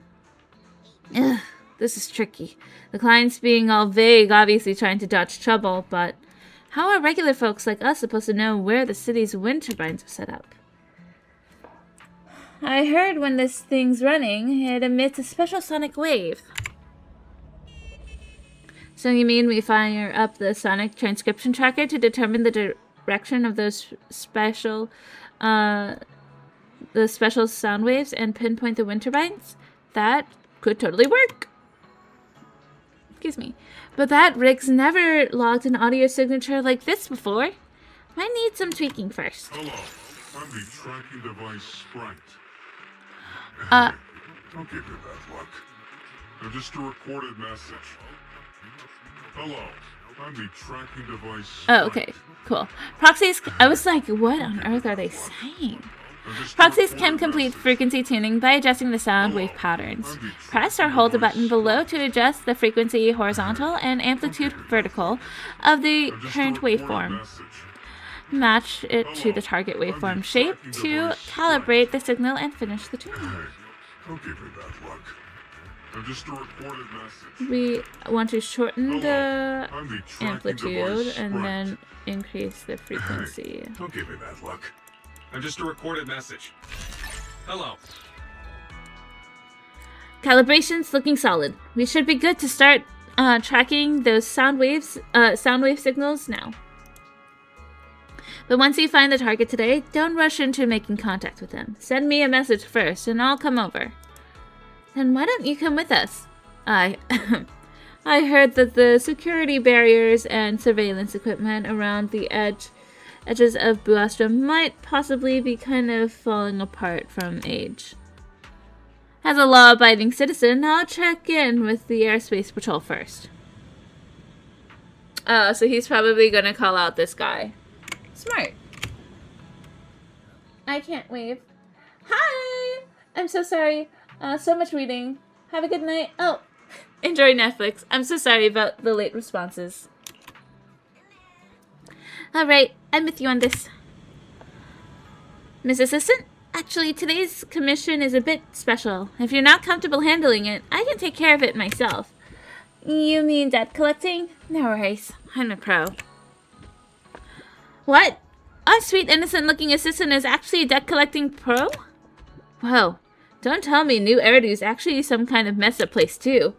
[SPEAKER 1] Ugh, this is tricky. The client's being all vague, obviously trying to dodge trouble, but how are regular folks like us supposed to know where the city's wind turbines are set up? I heard when this thing's running, it emits a special sonic wave. So you mean we fire up the sonic transcription tracker to determine the direction of those special sound waves and pinpoint the wind turbines? That could totally work. Excuse me. But that rig's never logged an audio signature like this before. Might need some tweaking first.
[SPEAKER 12] Hello, I'm the tracking device Sprite. Don't give me that look. They're just a recorded message. Hello, I'm the tracking device Sprite.
[SPEAKER 1] Oh, okay. Cool. Proxies, I was like, what on earth are they saying? Proxies can complete frequency tuning by adjusting the sound wave patterns. Press or hold the button below to adjust the frequency horizontal and amplitude vertical of the current waveform. Match it to the target waveform shape to calibrate the signal and finish the tuning.
[SPEAKER 12] Don't give me that look. They're just a recorded message.
[SPEAKER 1] We want to shorten the
[SPEAKER 12] I'm the tracking
[SPEAKER 1] amplitude
[SPEAKER 12] device
[SPEAKER 1] and
[SPEAKER 12] Sprite.
[SPEAKER 1] then increase the frequency.
[SPEAKER 12] Don't give me that look.
[SPEAKER 9] I'm just a recorded message. Hello.
[SPEAKER 1] Calibration's looking solid. We should be good to start tracking those sound wave signals now. But once you find the target today, don't rush into making contact with them. Send me a message first, and I'll come over. Then why don't you come with us? I heard that the security barriers and surveillance equipment around the edges of Buastra might possibly be kind of falling apart from age. As a law-abiding citizen, I'll check in with the airspace patrol first. Oh, so he's probably gonna call out this guy. Smart. I can't wave. Hi! I'm so sorry. So much reading. Have a good night. Oh, enjoy Netflix. I'm so sorry about the late responses. Alright, I'm with you on this. Miss Assistant, actually today's commission is a bit special. If you're not comfortable handling it, I can take care of it myself. You mean debt collecting? No worries, I'm a pro. What? Our sweet innocent looking assistant is actually a debt collecting pro? Whoa, don't tell me New Eridu's actually some kind of messed up place too.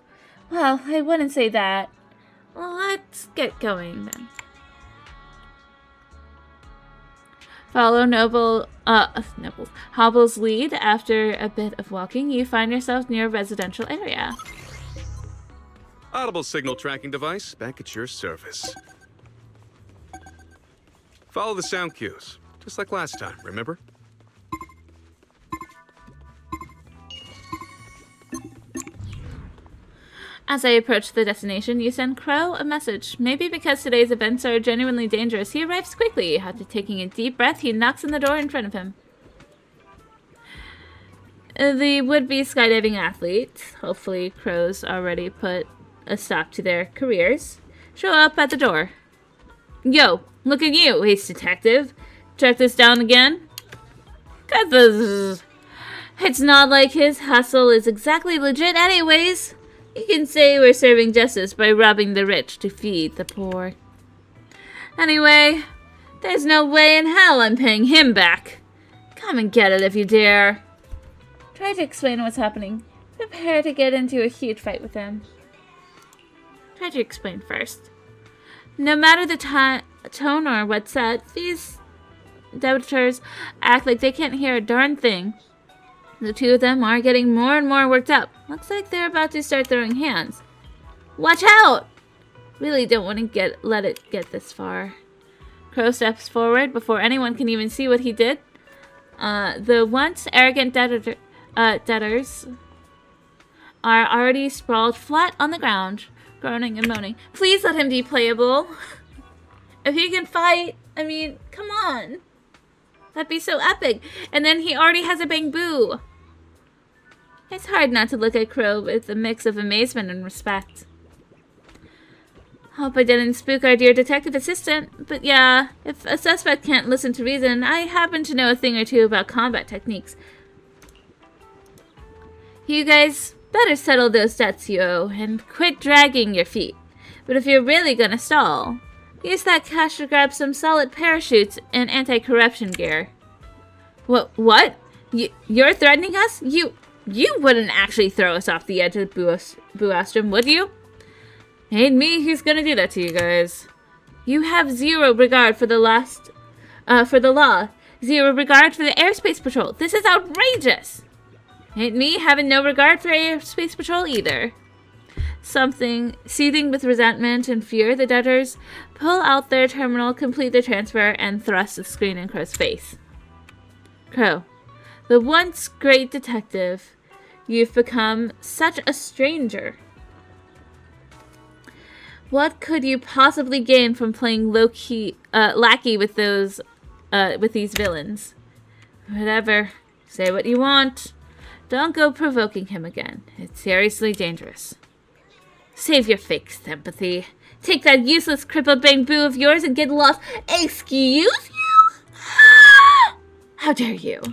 [SPEAKER 1] Well, I wouldn't say that. Let's get going then. Follow Hobble's lead. After a bit of walking, you find yourself near a residential area.
[SPEAKER 9] Audible signal tracking device back at your service. Follow the sound cues, just like last time, remember?
[SPEAKER 1] As I approach the destination, you send Crow a message. Maybe because today's events are genuinely dangerous, he arrives quickly. After taking a deep breath, he knocks on the door in front of him. The would-be skydiving athletes, hopefully Crow's already put a stop to their careers, show up at the door. Yo, look at you, ace detective. Track this down again? Got this. It's not like his hustle is exactly legit anyways. You can say we're serving justice by robbing the rich to feed the poor. Anyway, there's no way in hell I'm paying him back. Come and get it if you dare. Try to explain what's happening. Prepare to get into a huge fight with him. Try to explain first. No matter the tone or what's said, these debitors act like they can't hear a darn thing. The two of them are getting more and more worked up. Looks like they're about to start throwing hands. Watch out! Really don't want to let it get this far. Crow steps forward before anyone can even see what he did. The once arrogant debtors are already sprawled flat on the ground, groaning and moaning. Please let him be playable. If he can fight, I mean, come on. That'd be so epic. And then he already has a Bang Boo. It's hard not to look at Crow with a mix of amazement and respect. Hope I didn't spook our dear detective assistant, but yeah, if a suspect can't listen to reason, I happen to know a thing or two about combat techniques. You guys better settle those debts you owe and quit dragging your feet. But if you're really gonna stall, use that cash to grab some solid parachutes and anti-corruption gear. What? You're threatening us? You wouldn't actually throw us off the edge of Buastrom, would you? Ain't me who's gonna do that to you guys. You have zero regard for the law. Zero regard for the airspace patrol. This is outrageous. Ain't me having no regard for airspace patrol either. Seething with resentment and fear, the debtors pull out their terminal, complete the transfer, and thrust the screen in Crow's face. Crow, the once great detective, you've become such a stranger. What could you possibly gain from playing lackey with these villains? Whatever. Say what you want. Don't go provoking him again. It's seriously dangerous. Save your fake sympathy. Take that useless crippled Bang Boo of yours and get lost. Excuse you? How dare you?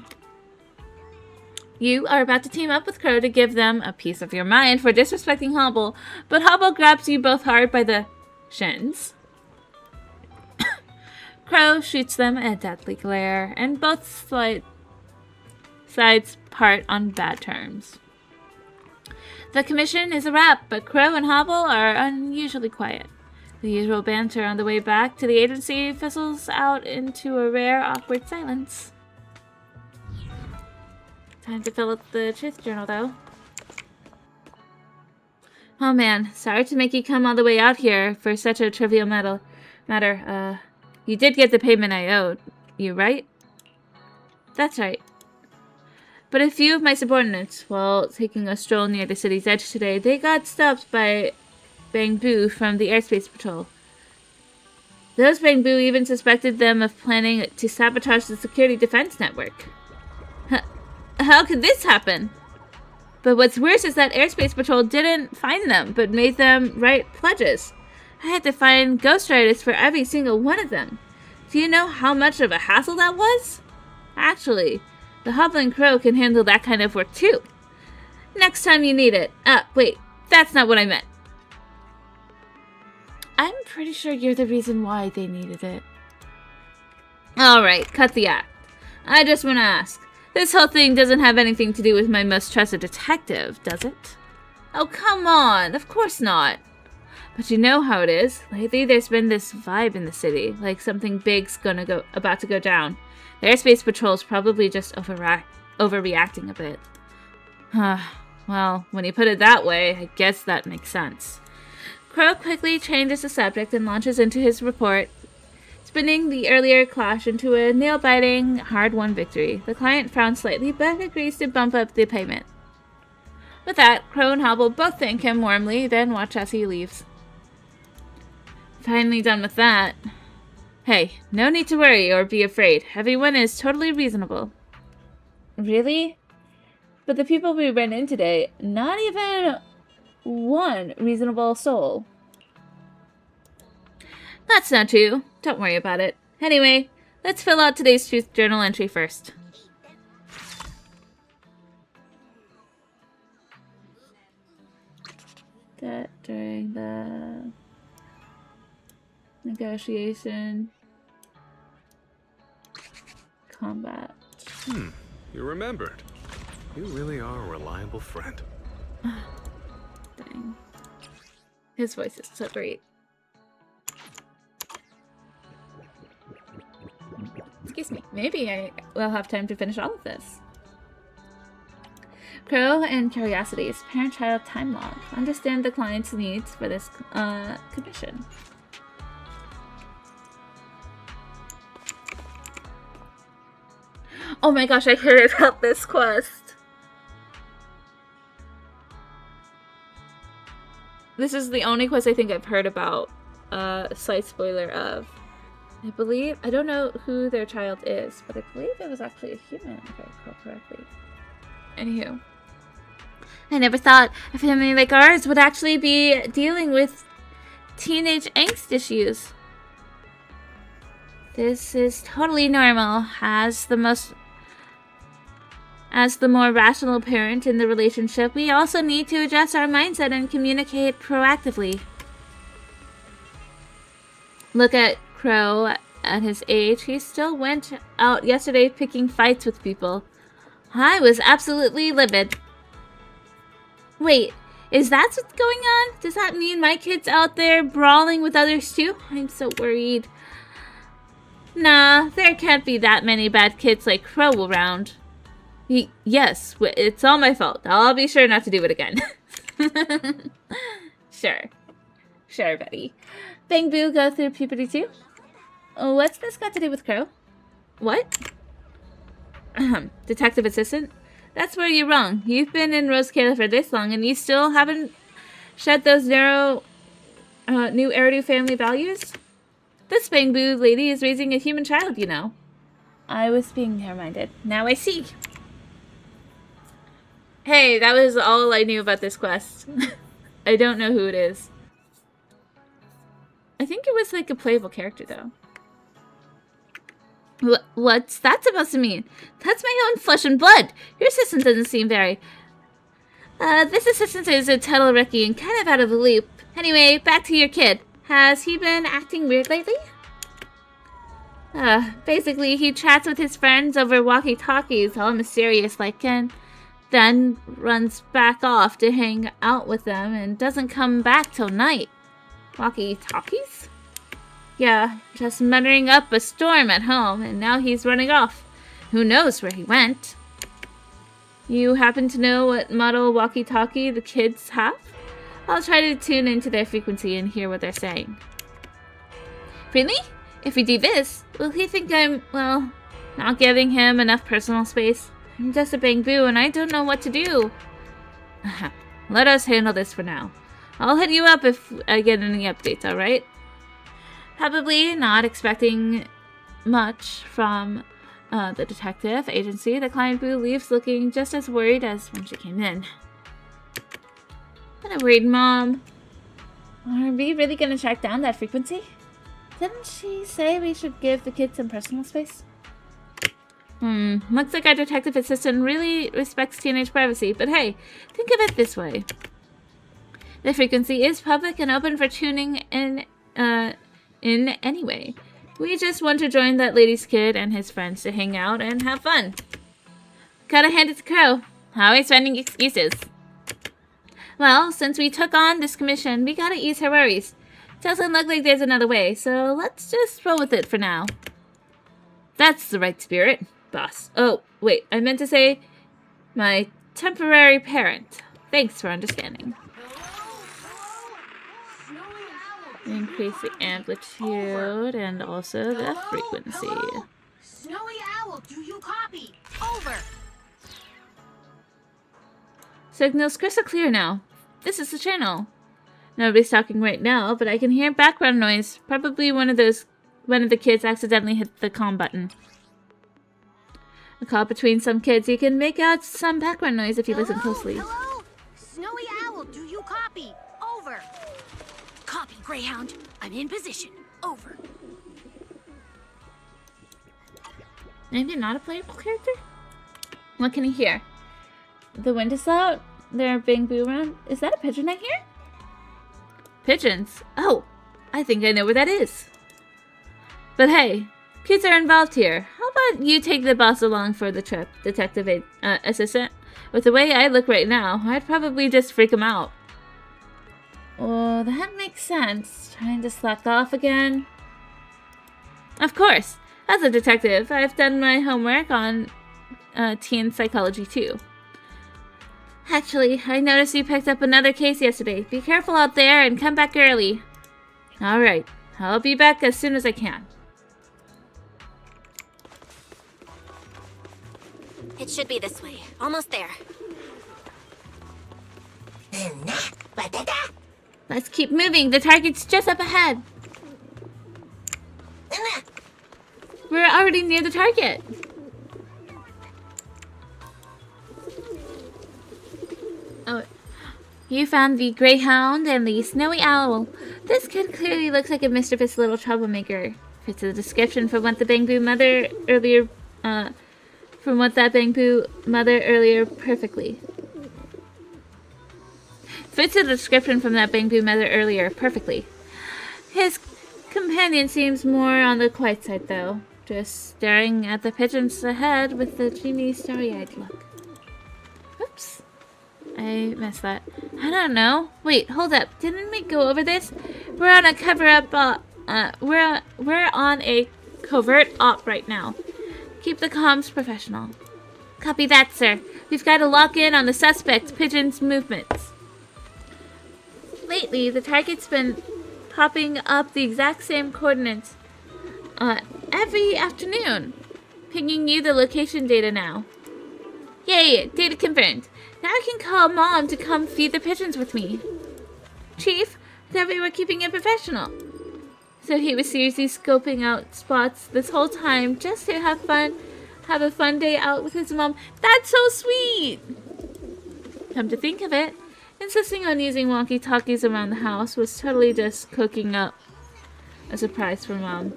[SPEAKER 1] You are about to team up with Crow to give them a piece of your mind for disrespecting Hobble, but Hobble grabs you both hard by the shins. Crow shoots them a deadly glare, and both sides part on bad terms. The commission is a wrap, but Crow and Hobble are unusually quiet. The usual banter on the way back to the agency fizzles out into a rare, awkward silence. Time to fill up the truth journal, though. Oh man, sorry to make you come all the way out here for such a trivial matter. You did get the payment I owed you, right? That's right. But a few of my subordinates, while taking a stroll near the city's edge today, they got stopped by Bang Boo from the airspace patrol. Those Bang Boo even suspected them of planning to sabotage the security defense network. How could this happen? But what's worse is that airspace patrol didn't find them, but made them write pledges. I had to find ghostwriters for every single one of them. Do you know how much of a hassle that was? Actually, the Hobbling Crow can handle that kind of work too. Next time you need it. Wait, that's not what I meant. I'm pretty sure you're the reason why they needed it. Alright, cut the act. I just want to ask. This whole thing doesn't have anything to do with my most trusted detective, does it? Oh, come on. Of course not. But you know how it is. Lately, there's been this vibe in the city, like something big's about to go down. The airspace patrol's probably just overreacting a bit. Well, when you put it that way, I guess that makes sense. Crow quickly changes the subject and launches into his report, spinning the earlier clash into a nail-biting, hard-won victory. The client frowns slightly, but agrees to bump up the payment. With that, Crow and Hobble both thank him warmly, then watch as he leaves. Finally done with that. Hey, no need to worry or be afraid. Everyone is totally reasonable. Really? But the people we ran in today, not even one reasonable soul. That's not true. Don't worry about it. Anyway, let's fill out today's truth journal entry first. That during the negotiation combat.
[SPEAKER 9] You remembered. You really are a reliable friend.
[SPEAKER 1] Dang. His voice is so great. Excuse me. Maybe I will have time to finish all of this. Crow and Curiosities, parent-child time log. Understand the client's needs for this commission. Oh my gosh, I heard about this quest. This is the only quest I think I've heard about. Slight spoiler of. I believe, I don't know who their child is, but I believe it was actually a human, if I recall correctly. Anywho. I never thought a family like ours would actually be dealing with teenage angst issues. This is totally normal. As the more rational parent in the relationship, we also need to adjust our mindset and communicate proactively. Look at Crow. At his age, he still went out yesterday picking fights with people. I was absolutely livid. Wait, is that what's going on? Does that mean my kid's out there brawling with others too? I'm so worried. Nah, there can't be that many bad kids like Crow around. Yes, it's all my fault. I'll be sure not to do it again. Sure. Sure, Betty. Bang Boo go through puberty too? What's this got to do with Crow? What? Detective assistant? That's where you're wrong. You've been in Rosecala for this long and you still haven't shed those narrow, new Eridu family values? This Bang Boo lady is raising a human child, you know. I was being narrow-minded. Now I see. Hey, that was all I knew about this quest. I don't know who it is. I think it was like a playable character, though. What's that supposed to mean? That's my own flesh and blood. Your assistant doesn't seem very... this assistant is a total rookie and kind of out of the loop. Anyway, back to your kid. Has he been acting weird lately? Basically, he chats with his friends over walkie-talkies, all mysterious like, and then runs back off to hang out with them and doesn't come back till night. Walkie-talkies? Yeah, just muttering up a storm at home, and now he's running off. Who knows where he went? You happen to know what model walkie-talkie the kids have? I'll try to tune into their frequency and hear what they're saying. Really? If we do this, will he think I'm, well, not giving him enough personal space? I'm just a Bang Boo, and I don't know what to do. Let us handle this for now. I'll hit you up if I get any updates, alright? Probably not expecting much from the detective agency. The client Boo leaves looking just as worried as when she came in. What a worried mom. Are we really gonna track down that frequency? Didn't she say we should give the kids some personal space? Looks like our detective assistant really respects teenage privacy, but hey, think of it this way. The frequency is public and open for tuning in anyway. We just want to join that lady's kid and his friends to hang out and have fun. Gotta hand it to Crow. Always finding excuses. Well, since we took on this commission, we gotta ease her worries. Doesn't look like there's another way, so let's just roll with it for now. That's the right spirit, boss. Oh, wait, I meant to say my temporary parent. Thanks for understanding. Increase the amplitude and also the frequency.
[SPEAKER 8] Hello? Snowy Owl, do you copy? Over.
[SPEAKER 1] Signal's crystal clear now. This is the channel. Nobody's talking right now, but I can hear background noise. Probably one of the kids accidentally hit the comm button. A call between some kids. You can make out some background noise if you listen closely.
[SPEAKER 8] Hello? Snowy Owl, do you copy? Over. Copy, Greyhound. I'm in position. Over.
[SPEAKER 1] Maybe not a playable character? What can you hear? The wind is out. There are Bang Boo around. Is that a pigeon I hear? Pigeons? Oh, I think I know where that is. But hey, kids are involved here. How about you take the boss along for the trip, detective assistant? With the way I look right now, I'd probably just freak him out. Oh, that makes sense. Trying to slack off again? Of course. As a detective, I've done my homework on teen psychology too. Actually, I noticed you picked up another case yesterday. Be careful out there and come back early. Alright, I'll be back as soon as I can.
[SPEAKER 10] It should be this way. Almost there.
[SPEAKER 1] Let's keep moving. The target's just up ahead. We're already near the target. Oh, you found the Greyhound and the Snowy Owl. This kid clearly looks like a mischievous little troublemaker. Fits the description from what the Bangbu mother earlier, perfectly. Fits the description from that Bangbu mother earlier perfectly. His companion seems more on the quiet side, though, just staring at the pigeons ahead with the dreamy, starry-eyed look. Oops. I missed that. I don't know. Wait, hold up. Didn't we go over this? We're on a cover-up, we're on a covert op right now. Keep the comms professional. Copy that, sir. We've got to lock in on the suspect pigeon's movements. Lately, the target's been popping up the exact same coordinates every afternoon. Pinging you the location data now. Yay, data confirmed. Now I can call Mom to come feed the pigeons with me. Chief, I thought we were keeping it professional. So he was seriously scoping out spots this whole time just to have a fun day out with his mom. That's so sweet! Come to think of it, insisting on using walkie-talkies around the house was totally just cooking up a surprise for Mom.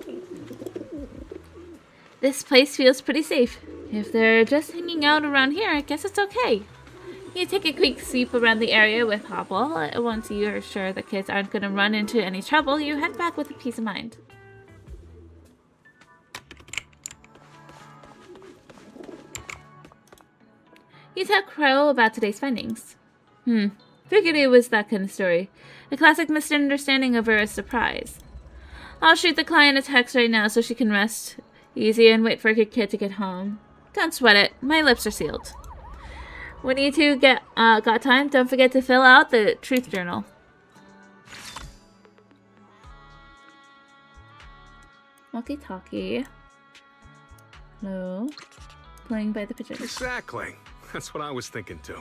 [SPEAKER 1] This place feels pretty safe. If they're just hanging out around here, I guess it's okay. You take a quick sweep around the area with Hopple. Once you are sure the kids aren't going to run into any trouble, you head back with a peace of mind. You tell Crow about today's findings. Figured it was that kind of story. A classic misunderstanding over a surprise. I'll shoot the client a text right now so she can rest easy and wait for your kid to get home. Don't sweat it. My lips are sealed. When you two got time, don't forget to fill out the truth journal. Walkie-talkie. Hello. Playing by the pigeons.
[SPEAKER 9] Exactly. That's what I was thinking too.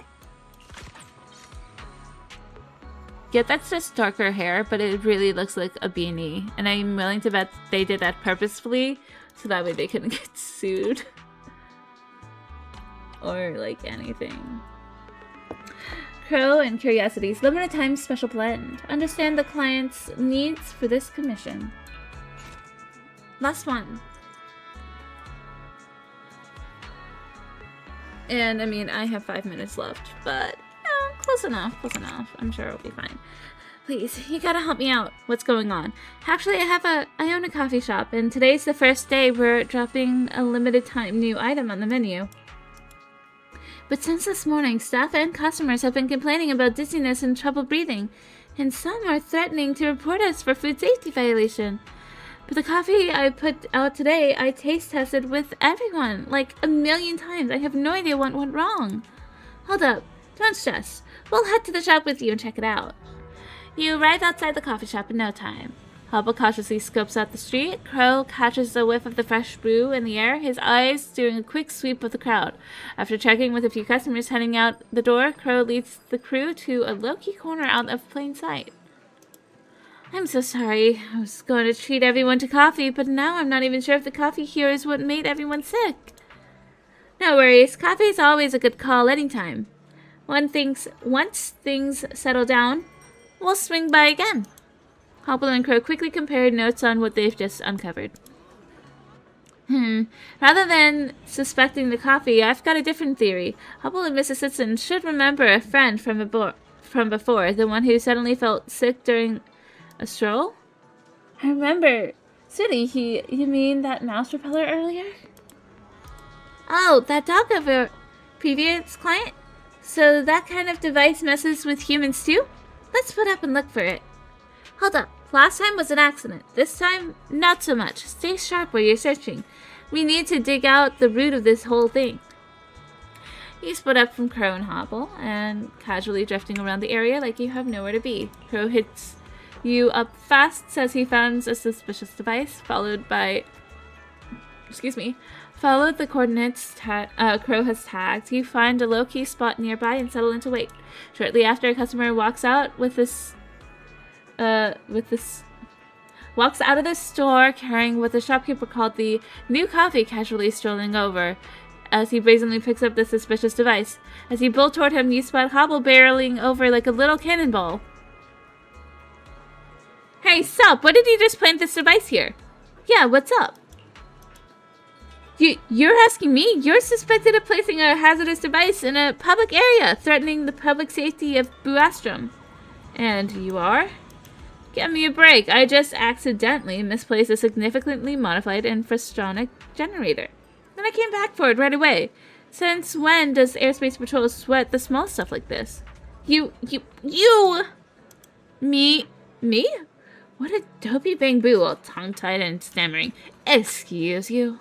[SPEAKER 1] Yeah, that's just darker hair, but it really looks like a beanie. And I'm willing to bet they did that purposefully, so that way they couldn't get sued. Or, like, anything. Crow and Curiosity's limited time special blend. Understand the client's needs for this commission. Last one. And, I mean, I have 5 minutes left, but close enough, close enough. I'm sure it'll be fine. Please, you gotta help me out. What's going on? Actually, I own a coffee shop, and today's the first day we're dropping a limited time new item on the menu. But since this morning, staff and customers have been complaining about dizziness and trouble breathing, and some are threatening to report us for food safety violation. But the coffee I put out today, I taste tested with everyone, like 1,000,000 times. I have no idea what went wrong. Hold up, don't stress. We'll head to the shop with you and check it out. You arrive outside the coffee shop in no time. Hubble cautiously scopes out the street. Crow catches a whiff of the fresh brew in the air, his eyes doing a quick sweep of the crowd. After checking with a few customers heading out the door, Crow leads the crew to a low-key corner out of plain sight. I'm so sorry. I was going to treat everyone to coffee, but now I'm not even sure if the coffee here is what made everyone sick. No worries. Coffee is always a good call anytime. Once things settle down, we'll swing by again. Hopple and Crow quickly compared notes on what they've just uncovered. Rather than suspecting the coffee, I've got a different theory. Hopple and Mrs. Sitson should remember a friend from before, the one who suddenly felt sick during a stroll? I remember. Sooty, you mean that mouse repeller earlier? Oh, that dog of a previous client? So that kind of device messes with humans too? Let's put up and look for it. Hold up. Last time was an accident. This time, not so much. Stay sharp where you're searching. We need to dig out the root of this whole thing. You split up from Crow and Hobble, and casually drifting around the area like you have nowhere to be. Crow hits you up fast, says he found a suspicious device, followed the coordinates Crow has tagged. You find a low-key spot nearby and settle into wait. Shortly after, a customer walks out walks out of the store carrying what the shopkeeper called the new coffee, casually strolling over as he brazenly picks up the suspicious device. As you bolt toward him, you spot Hobble barreling over like a little cannonball. Hey, sup, what did you just plant this device here? Yeah, what's up? You're asking me? You're suspected of placing a hazardous device in a public area, threatening the public safety of Buastrom. And you are? Give me a break. I just accidentally misplaced a significantly modified infrastronic generator. Then I came back for it right away. Since when does Airspace Patrol sweat the small stuff like this? You! Me? What a dopey Bang-Boo, all tongue-tied and stammering. Excuse you.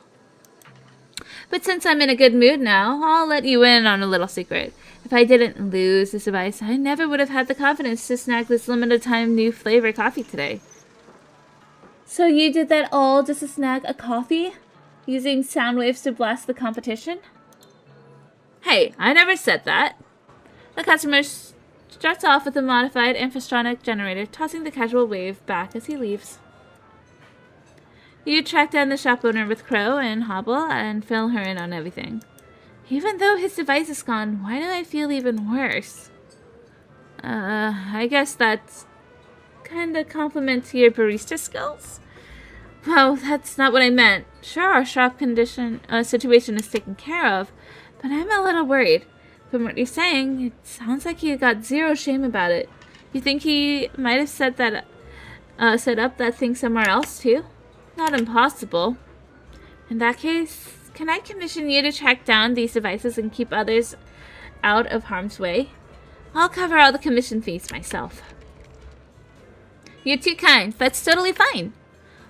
[SPEAKER 1] But since I'm in a good mood now, I'll let you in on a little secret. If I didn't lose this device, I never would have had the confidence to snag this limited-time new flavor coffee today. So you did that all just to snag a coffee? Using sound waves to blast the competition? Hey, I never said that. The customer struts off with a modified infrastronic generator, tossing the casual wave back as he leaves. You track down the shop owner with Crow and Hobble and fill her in on everything. Even though his device is gone, why do I feel even worse? I guess that's kinda compliment to your barista skills? Well, that's not what I meant. Sure, our shop situation is taken care of, but I'm a little worried. From what you're saying, it sounds like you got zero shame about it. You think he might have set up that thing somewhere else too? Not impossible. In that case, can I commission you to track down these devices and keep others out of harm's way? I'll cover all the commission fees myself. You're too kind. That's totally fine.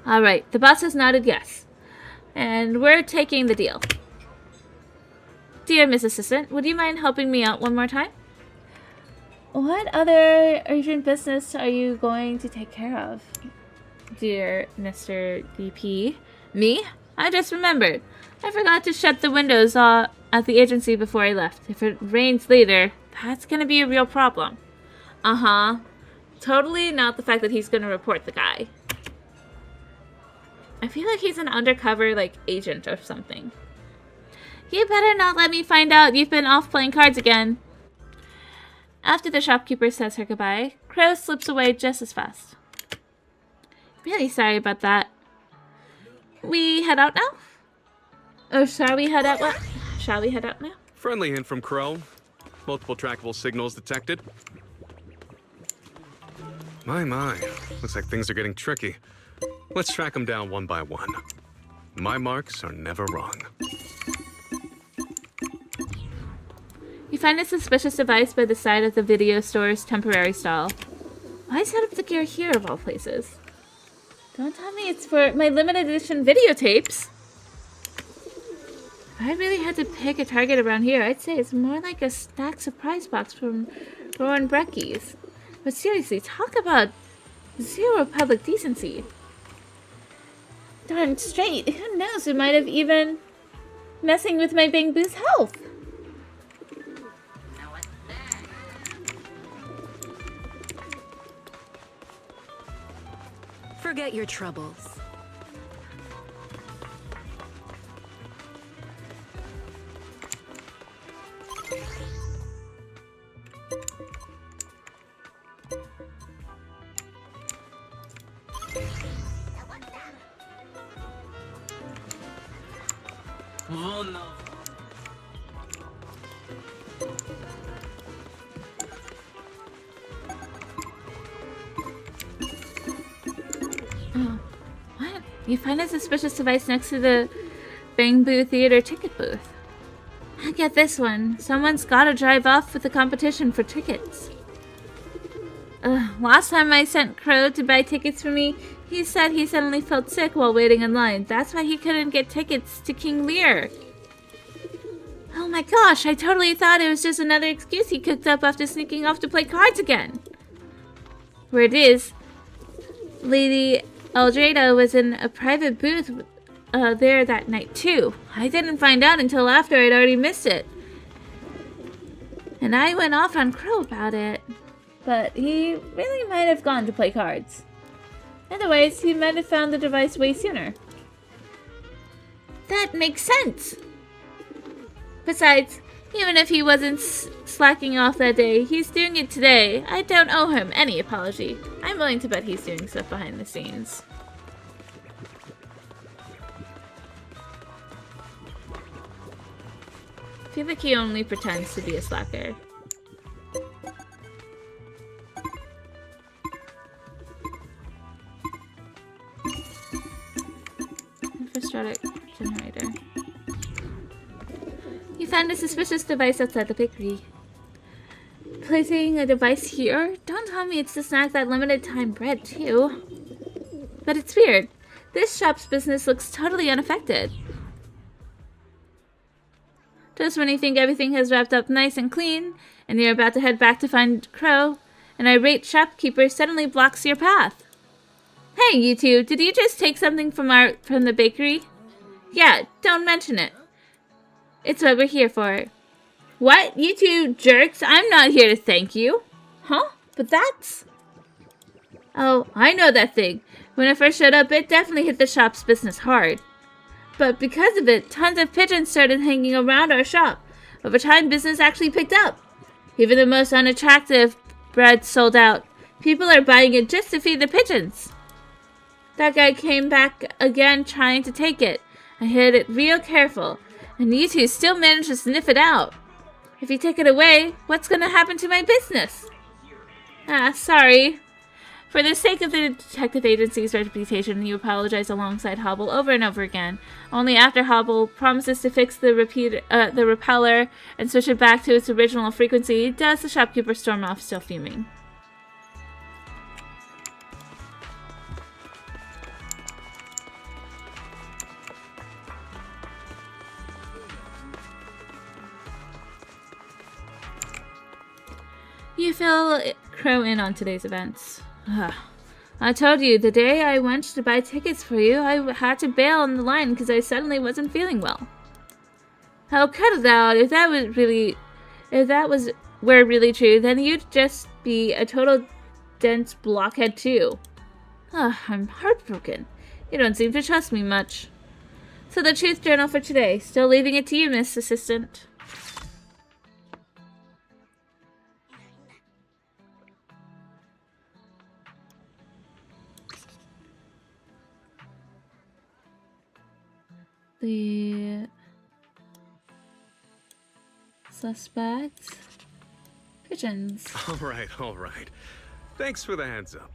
[SPEAKER 1] Alright, the boss has nodded yes. And we're taking the deal. Dear Miss Assistant, would you mind helping me out one more time? What other urgent business are you going to take care of? Dear Mr. DP. Me? I just remembered. I forgot to shut the windows at the agency before I left. If it rains later, that's gonna be a real problem. Uh-huh. Totally not the fact that he's gonna report the guy. I feel like he's an undercover, agent or something. You better not let me find out you've been off playing cards again. After the shopkeeper says her goodbye, Crow slips away just as fast. Really sorry about that. We head out now? Or shall we head out? What? Shall we head out now?
[SPEAKER 9] Friendly hint from Crow. Multiple trackable signals detected. My. Looks like things are getting tricky. Let's track them down one by one. My marks are never wrong.
[SPEAKER 1] You find a suspicious device by the side of the video store's temporary stall. Why set up the gear here of all places? Don't tell me it's for my limited edition videotapes. If I really had to pick a target around here, I'd say it's more like a stacked surprise box from Rowan Brecky's. But seriously, talk about zero public decency. Darn straight, who knows, it might have even messing with my Bang-Boo's health.
[SPEAKER 13] Forget your troubles.
[SPEAKER 11] Oh no.
[SPEAKER 1] Oh, what? You find a suspicious device next to the Bang-Boo Theater ticket booth. I get this one. Someone's gotta drive off with the competition for tickets. Last time I sent Crow to buy tickets for me, he said he suddenly felt sick while waiting in line. That's why he couldn't get tickets to King Lear. Oh my gosh, I totally thought it was just another excuse he cooked up after sneaking off to play cards again. Where it is, Lady Eldrada was in a private booth there that night too. I didn't find out until after I'd already missed it. And I went off on Crow about it. But he really might have gone to play cards. Otherwise, he might have found the device way sooner. That makes sense. Besides, even if he wasn't slacking off that day, he's doing it today. I don't owe him any apology. I'm willing to bet he's doing stuff behind the scenes. I feel like he only pretends to be a slacker. Infrastructure generator. You found a suspicious device outside the bakery. Placing a device here? Don't tell me it's to snack that limited time bread, too. But it's weird. This shop's business looks totally unaffected. Just when you think everything has wrapped up nice and clean, and you're about to head back to find Crow, an irate shopkeeper suddenly blocks your path. Hey, you two, did you just take something from the bakery? Yeah, don't mention it. It's what we're here for. What? You two jerks? I'm not here to thank you. Huh? But that's... Oh, I know that thing. When it first showed up, it definitely hit the shop's business hard. But because of it, tons of pigeons started hanging around our shop. Over time, business actually picked up. Even the most unattractive bread sold out. People are buying it just to feed the pigeons. That guy came back again trying to take it. I hid it real careful, and you two still managed to sniff it out. If you take it away, what's gonna happen to my business? Ah, sorry. For the sake of the detective agency's reputation, you apologize alongside Hobble over and over again. Only after Hobble promises to fix the repeller and switch it back to its original frequency does the shopkeeper storm off, still fuming. You fill Crow in on today's events. I told you, the day I went to buy tickets for you, I had to bail on the line because I suddenly wasn't feeling well. Oh, cut it out. If that were really true, then you'd just be a total dense blockhead too. I'm heartbroken. You don't seem to trust me much. So the truth journal for today. Still leaving it to you, Miss Assistant. The suspect pigeons.
[SPEAKER 9] All right. Thanks for the heads up.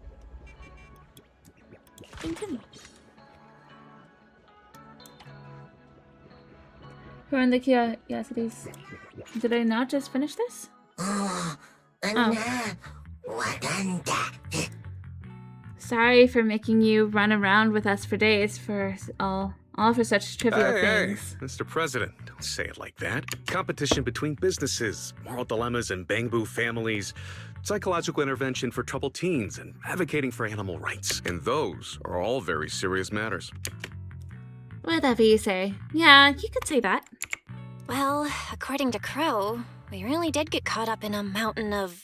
[SPEAKER 1] Continue. Who are the curiosities? Did I not just finish this? Sorry for making you run around with us for days for all for such trivial things.
[SPEAKER 9] Hey, Mr. President, don't say it like that. Competition between businesses, moral dilemmas in Bangbu families, psychological intervention for troubled teens, and advocating for animal rights. And those are all very serious matters.
[SPEAKER 1] Whatever you say. Yeah, you could say that.
[SPEAKER 10] Well, according to Crow, we really did get caught up in a mountain of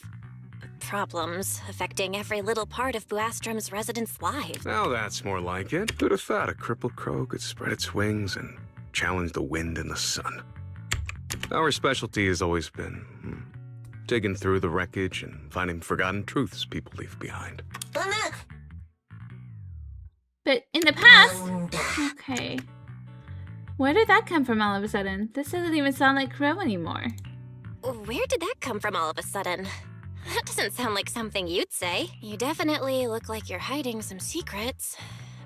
[SPEAKER 10] problems affecting every little part of Buastrom's residents' lives.
[SPEAKER 9] Now that's more like it. Who'd have thought a crippled crow could spread its wings and challenge the wind and the sun? Our specialty has always been digging through the wreckage and finding forgotten truths people leave behind.
[SPEAKER 1] But in the past... Okay. Where did that come from all of a sudden? This doesn't even sound like Crow anymore.
[SPEAKER 10] Where did that come from all of a sudden? That doesn't sound like something you'd say. You definitely look like you're hiding some secrets.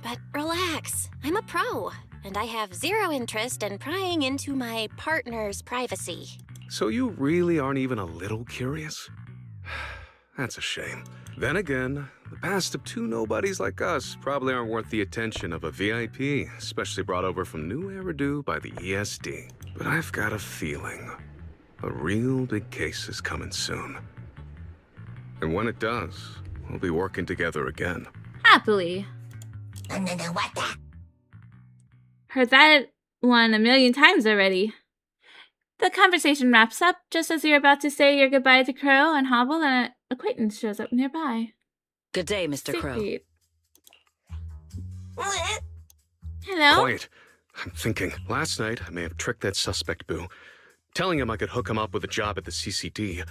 [SPEAKER 10] But relax, I'm a pro, and I have zero interest in prying into my partner's privacy.
[SPEAKER 9] So you really aren't even a little curious? That's a shame. Then again, the past of two nobodies like us probably aren't worth the attention of a VIP, especially brought over from New Eridu by the ESD. but I've got a feeling a real big case is coming soon. And when it does, we'll be working together again.
[SPEAKER 1] Happily.
[SPEAKER 8] What the?
[SPEAKER 1] Heard that one a million times already. The conversation wraps up just as you're about to say your goodbye to Crow and Hobble, and an acquaintance shows up nearby.
[SPEAKER 13] Good day, Mr. Crow.
[SPEAKER 1] Secret. Hello?
[SPEAKER 9] Quiet. I'm thinking, last night I may have tricked that suspect, Boo, telling him I could hook him up with a job at the CCD,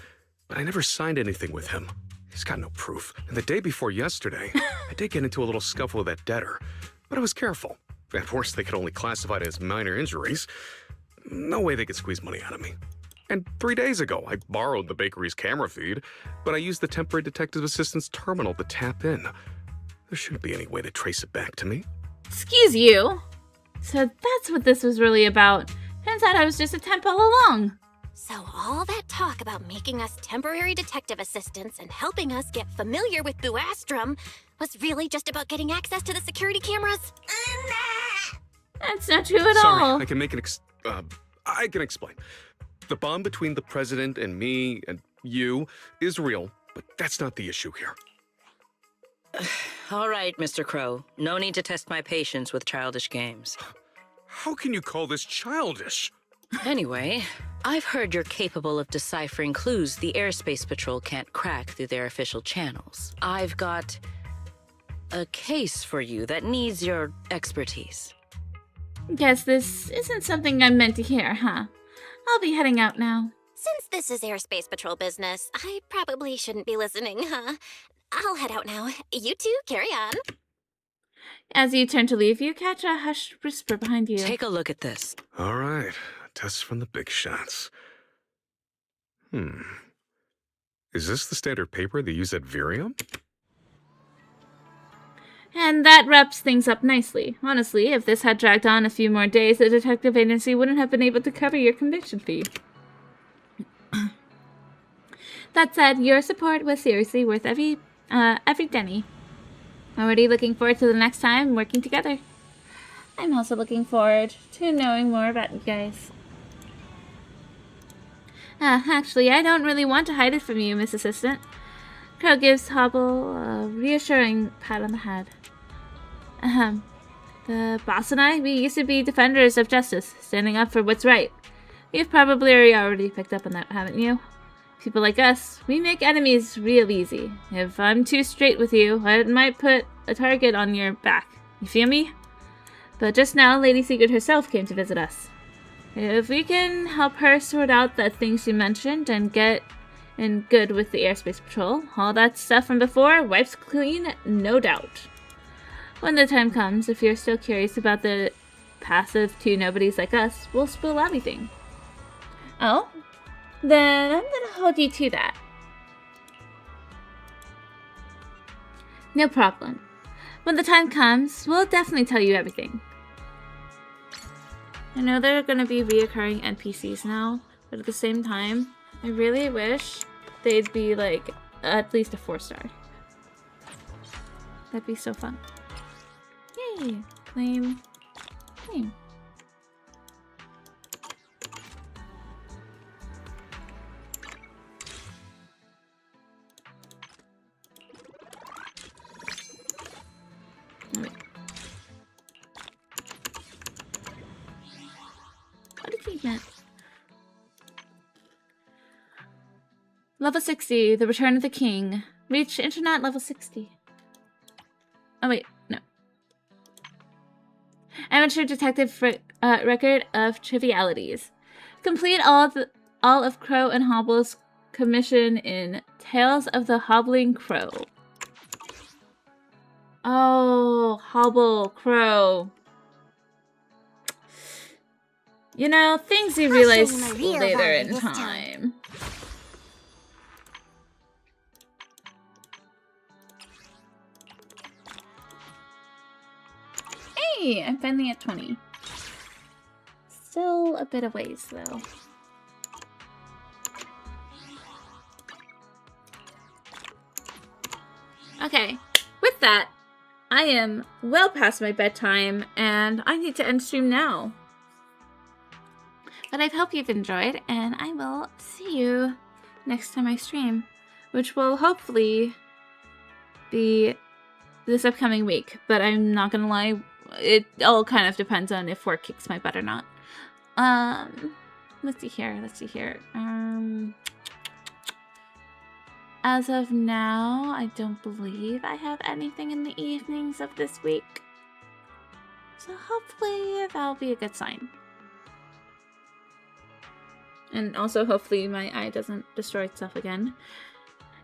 [SPEAKER 9] but I never signed anything with him. He's got no proof. And the day before yesterday, I did get into a little scuffle with that debtor, but I was careful. At worst, they could only classify it as minor injuries. No way they could squeeze money out of me. And 3 days ago, I borrowed the bakery's camera feed, but I used the temporary detective assistant's terminal to tap in. There shouldn't be any way to trace it back to me.
[SPEAKER 1] Excuse you. So that's what this was really about. Turns out I was just a temp all along.
[SPEAKER 10] So all that talk about making us temporary detective assistants and helping us get familiar with Buastrum was really just about getting access to the security cameras?
[SPEAKER 1] That's not true at
[SPEAKER 9] Sorry,
[SPEAKER 1] all.
[SPEAKER 9] I can make I can explain. The bond between the president and me and you is real, but that's not the issue here.
[SPEAKER 13] All right, Mr. Crow. No need to test my patience with childish games.
[SPEAKER 9] How can you call this childish?
[SPEAKER 13] Anyway, I've heard you're capable of deciphering clues the Airspace Patrol can't crack through their official channels. I've got a case for you that needs your expertise.
[SPEAKER 1] Guess this isn't something I'm meant to hear, huh? I'll be heading out now.
[SPEAKER 10] Since this is Airspace Patrol business, I probably shouldn't be listening, huh? I'll head out now. You two, carry on.
[SPEAKER 1] As you turn to leave, you catch a hushed whisper behind you.
[SPEAKER 13] Take a look at this.
[SPEAKER 9] All right, a test from the big shots. Is this the standard paper they use at Virium?
[SPEAKER 1] And that wraps things up nicely. Honestly, if this had dragged on a few more days, the detective agency wouldn't have been able to cover your conviction fee. That said, your support was seriously worth every penny. Already looking forward to the next time working together. I'm also looking forward to knowing more about you guys. Actually, I don't really want to hide it from you, Miss Assistant. Crow gives Hobble a reassuring pat on the head. The boss and I, we used to be defenders of justice, standing up for what's right. You've probably already picked up on that, haven't you? People like us, we make enemies real easy. If I'm too straight with you, I might put a target on your back. You feel me? But just now, Lady Secret herself came to visit us. If we can help her sort out that thing she mentioned and get in good with the Airspace Patrol, all that stuff from before wipes clean, no doubt. When the time comes, if you're still curious about the passive two nobodies like us, we'll spill everything. Oh? Then I'm gonna hold you to that. No problem. When the time comes, we'll definitely tell you everything. I know there are gonna be reoccurring NPCs now, but at the same time, I really wish they'd be like at least a 4-star. That'd be so fun. Yay! Claim. Claim. Wait. What did he meant? Level 60, The Return of the King. Reach Internet level 60. Oh wait, no. Amateur Detective Record of Trivialities. Complete all of Crow and Hobble's commission in Tales of the Hobbling Crow. Oh, Hobble, Crow. You know, things you realize later in time. Hey, I'm finally at 20. Still a bit of ways, though. Okay, with that, I am well past my bedtime, and I need to end stream now. But I hope you've enjoyed, and I will see you next time I stream, which will hopefully be this upcoming week. But I'm not gonna lie, it all kind of depends on if work kicks my butt or not. Let's see here. As of now, I don't believe I have anything in the evenings of this week. So hopefully that'll be a good sign. And also hopefully my eye doesn't destroy itself again.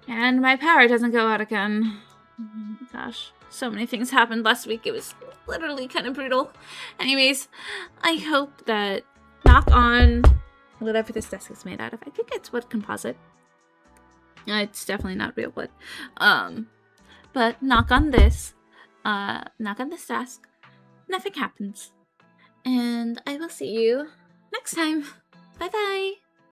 [SPEAKER 1] And my power doesn't go out again. Oh my gosh, so many things happened last week. It was literally kind of brutal. Anyways, I hope that, knock on whatever this desk is made out of. I think it's wood composite. It's definitely not real wood. But knock on this desk. Nothing happens. And I will see you next time. Bye bye.